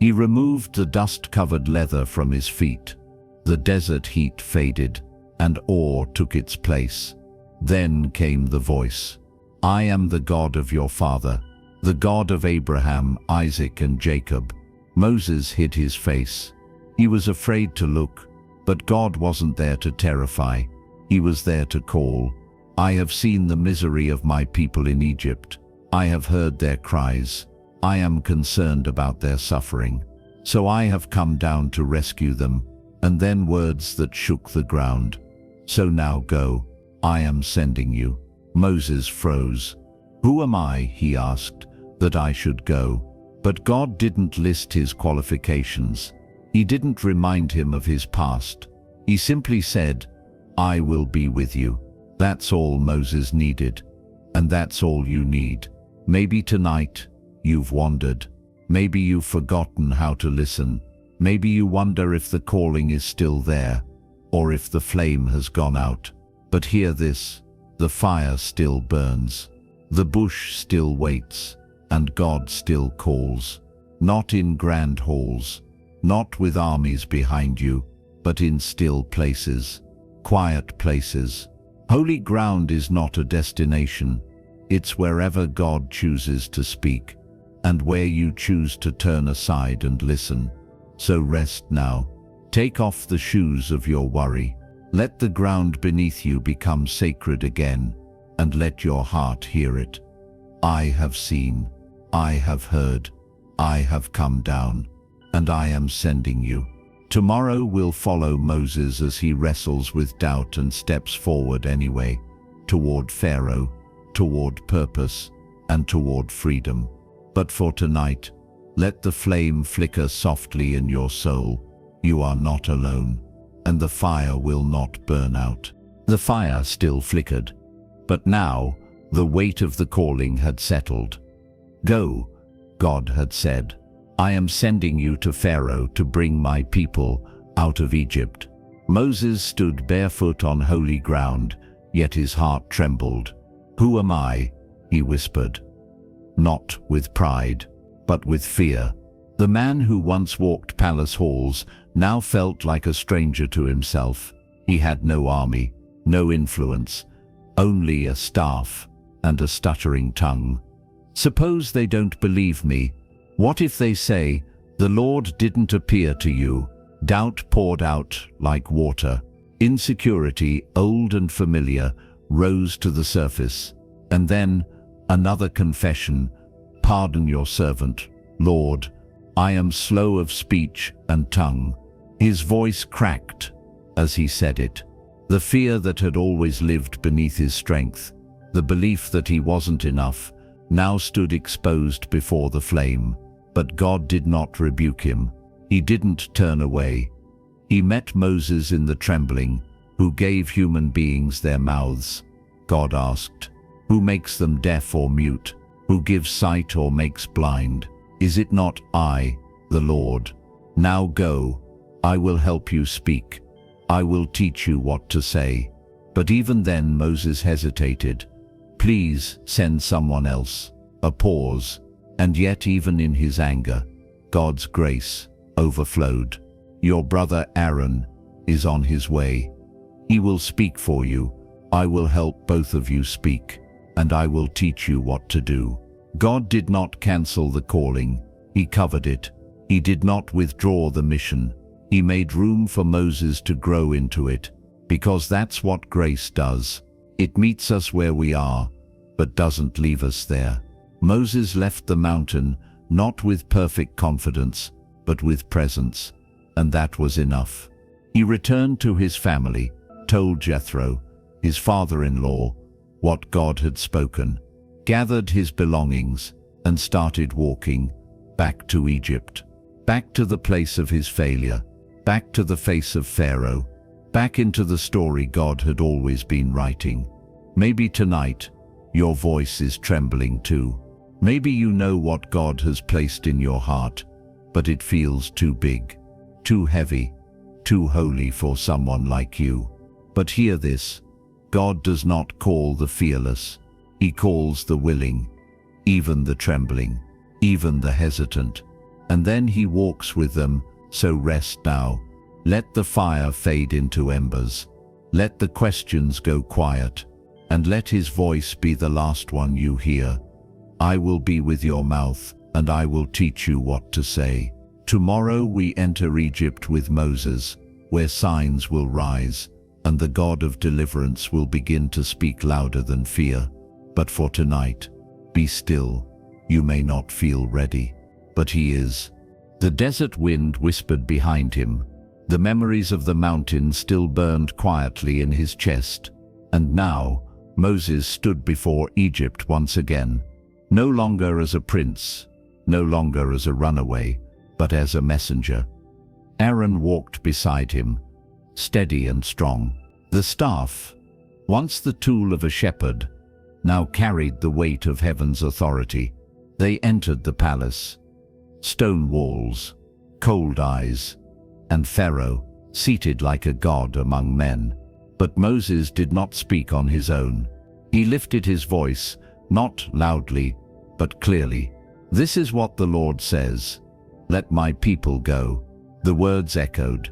He removed the dust-covered leather from his feet. The desert heat faded, and awe took its place. Then came the voice, "I am the God of your father, the God of Abraham, Isaac, and Jacob." Moses hid his face. He was afraid to look, but God wasn't there to terrify. He was there to call. "I have seen the misery of my people in Egypt. I have heard their cries. I am concerned about their suffering. So I have come down to rescue them." And then words that shook the ground. "So now go. I am sending you." Moses froze. "Who am I," he asked, "that I should go?" But God didn't list his qualifications. He didn't remind him of his past. He simply said, "I will be with you." That's all Moses needed. And that's all you need. Maybe tonight you've wandered. Maybe you've forgotten how to listen. Maybe you wonder if the calling is still there, or if the flame has gone out. But hear this, the fire still burns. The bush still waits, and God still calls. Not in grand halls, not with armies behind you, but in still places, quiet places. Holy ground is not a destination. It's wherever God chooses to speak, and where you choose to turn aside and listen. So rest now. Take off the shoes of your worry. Let the ground beneath you become sacred again, and let your heart hear it. I have seen, I have heard, I have come down, and I am sending you. Tomorrow we'll follow Moses as he wrestles with doubt and steps forward anyway, toward Pharaoh, toward purpose, and toward freedom. But for tonight, let the flame flicker softly in your soul. You are not alone, and the fire will not burn out. The fire still flickered, but now the weight of the calling had settled. "Go," God had said. "I am sending you to Pharaoh to bring my people out of Egypt." Moses stood barefoot on holy ground, yet his heart trembled. "Who am I?" he whispered. Not with pride, but with fear. The man who once walked palace halls now felt like a stranger to himself. He had no army, no influence, only a staff and a stuttering tongue. "Suppose they don't believe me? What if they say, 'The Lord didn't appear to you'?" Doubt poured out like water. Insecurity, old and familiar, rose to the surface. And then another confession, "Pardon your servant, Lord. I am slow of speech and tongue." His voice cracked as he said it. The fear that had always lived beneath his strength, the belief that he wasn't enough, now stood exposed before the flame. But God did not rebuke him. He didn't turn away. He met Moses in the trembling. "Who gave human beings their mouths?" God asked. "Who makes them deaf or mute? Who gives sight or makes blind? Is it not I, the Lord? Now go, I will help you speak. I will teach you what to say." But even then Moses hesitated. "Please send someone else." A pause, and yet even in his anger, God's grace overflowed. "Your brother Aaron is on his way. He will speak for you. I will help both of you speak, and I will teach you what to do." God did not cancel the calling. He covered it. He did not withdraw the mission. He made room for Moses to grow into it, because that's what grace does. It meets us where we are, but doesn't leave us there. Moses left the mountain not with perfect confidence, but with presence, and that was enough. He returned to his family, told Jethro, his father-in-law, what God had spoken, gathered his belongings, and started walking back to Egypt, back to the place of his failure, back to the face of Pharaoh, back into the story God had always been writing. Maybe tonight, your voice is trembling too. Maybe you know what God has placed in your heart, but it feels too big, too heavy, too holy for someone like you. But hear this, God does not call the fearless. He calls the willing, even the trembling, even the hesitant. And then he walks with them, so rest now. Let the fire fade into embers. Let the questions go quiet, and let his voice be the last one you hear. I will be with your mouth, and I will teach you what to say. Tomorrow we enter Egypt with Moses, where signs will rise, and the God of deliverance will begin to speak louder than fear. But for tonight, be still. You may not feel ready, but he is. The desert wind whispered behind him. The memories of the mountain still burned quietly in his chest. And now, Moses stood before Egypt once again, no longer as a prince, no longer as a runaway, but as a messenger. Aaron walked beside him, steady and strong. The staff, once the tool of a shepherd, now carried the weight of heaven's authority. They entered the palace. Stone walls, cold eyes, and Pharaoh, seated like a god among men. But Moses did not speak on his own. He lifted his voice, not loudly, but clearly. "This is what the Lord says. Let my people go." The words echoed,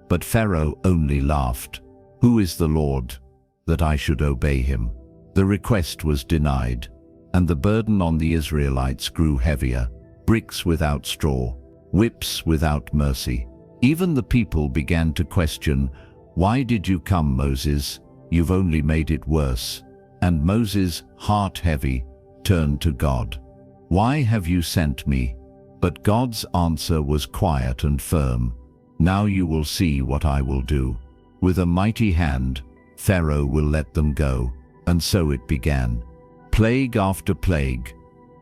but Pharaoh only laughed. "Who is the Lord, that I should obey him?" The request was denied, and the burden on the Israelites grew heavier. Bricks without straw, whips without mercy. Even the people began to question, "Why did you come, Moses? You've only made it worse." And Moses, heart heavy, turned to God. "Why have you sent me?" But God's answer was quiet and firm. "Now you will see what I will do. With a mighty hand, Pharaoh will let them go." And so it began. Plague after plague,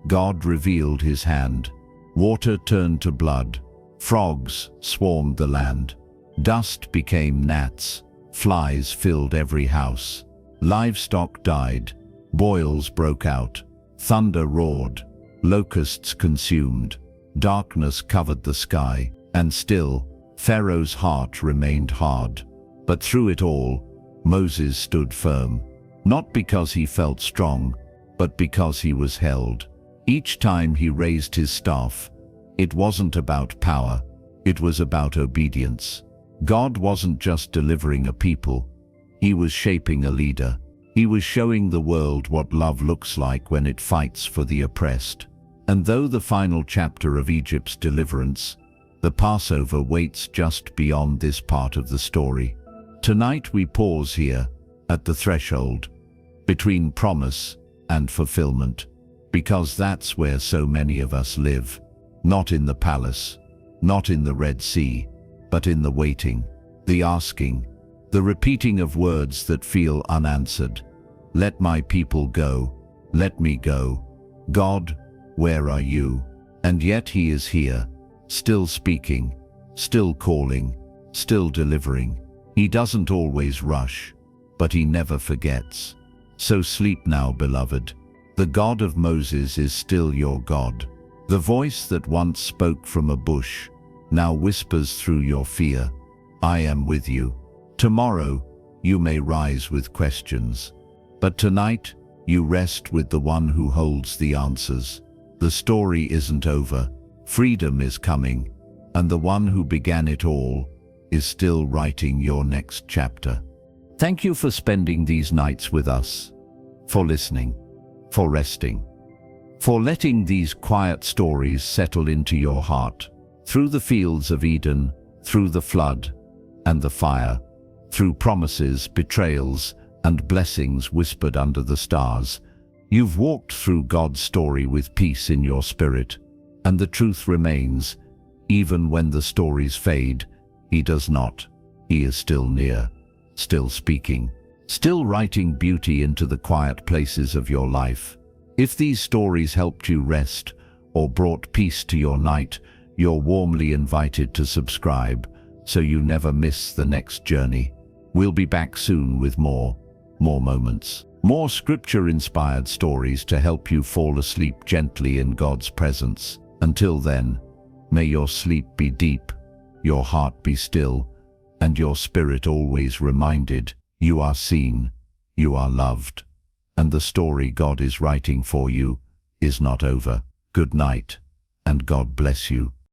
God revealed his hand. Water turned to blood. Frogs swarmed the land. Dust became gnats. Flies filled every house. Livestock died. Boils broke out. Thunder roared. Locusts consumed. Darkness covered the sky. And still, Pharaoh's heart remained hard. But through it all, Moses stood firm. Not because he felt strong, but because he was held. Each time he raised his staff, it wasn't about power, it was about obedience. God wasn't just delivering a people, he was shaping a leader. He was showing the world what love looks like when it fights for the oppressed. And though the final chapter of Egypt's deliverance, the Passover, waits just beyond this part of the story. Tonight we pause here, at the threshold, between promise and fulfillment, because that's where so many of us live. Not in the palace, not in the Red Sea, but in the waiting, the asking, the repeating of words that feel unanswered. Let my people go, let me go. God, where are you? And yet he is here, still speaking, still calling, still delivering. He doesn't always rush, but he never forgets. So sleep now, beloved. The God of Moses is still your God. The voice that once spoke from a bush now whispers through your fear. I am with you. Tomorrow, you may rise with questions. But tonight, you rest with the one who holds the answers. The story isn't over. Freedom is coming, and the one who began it all is still writing your next chapter. Thank you for spending these nights with us, for listening, for resting, for letting these quiet stories settle into your heart. Through the fields of Eden, through the flood and the fire, through promises, betrayals, and blessings whispered under the stars, you've walked through God's story with peace in your spirit. And the truth remains, even when the stories fade, He does not. He is still near, still speaking, still writing beauty into the quiet places of your life. If these stories helped you rest or brought peace to your night, you're warmly invited to subscribe so you never miss the next journey. We'll be back soon with more moments, more scripture-inspired stories to help you fall asleep gently in God's presence. Until then, may your sleep be deep, your heart be still, and your spirit always reminded you are seen, you are loved, and the story God is writing for you is not over. Good night, and God bless you.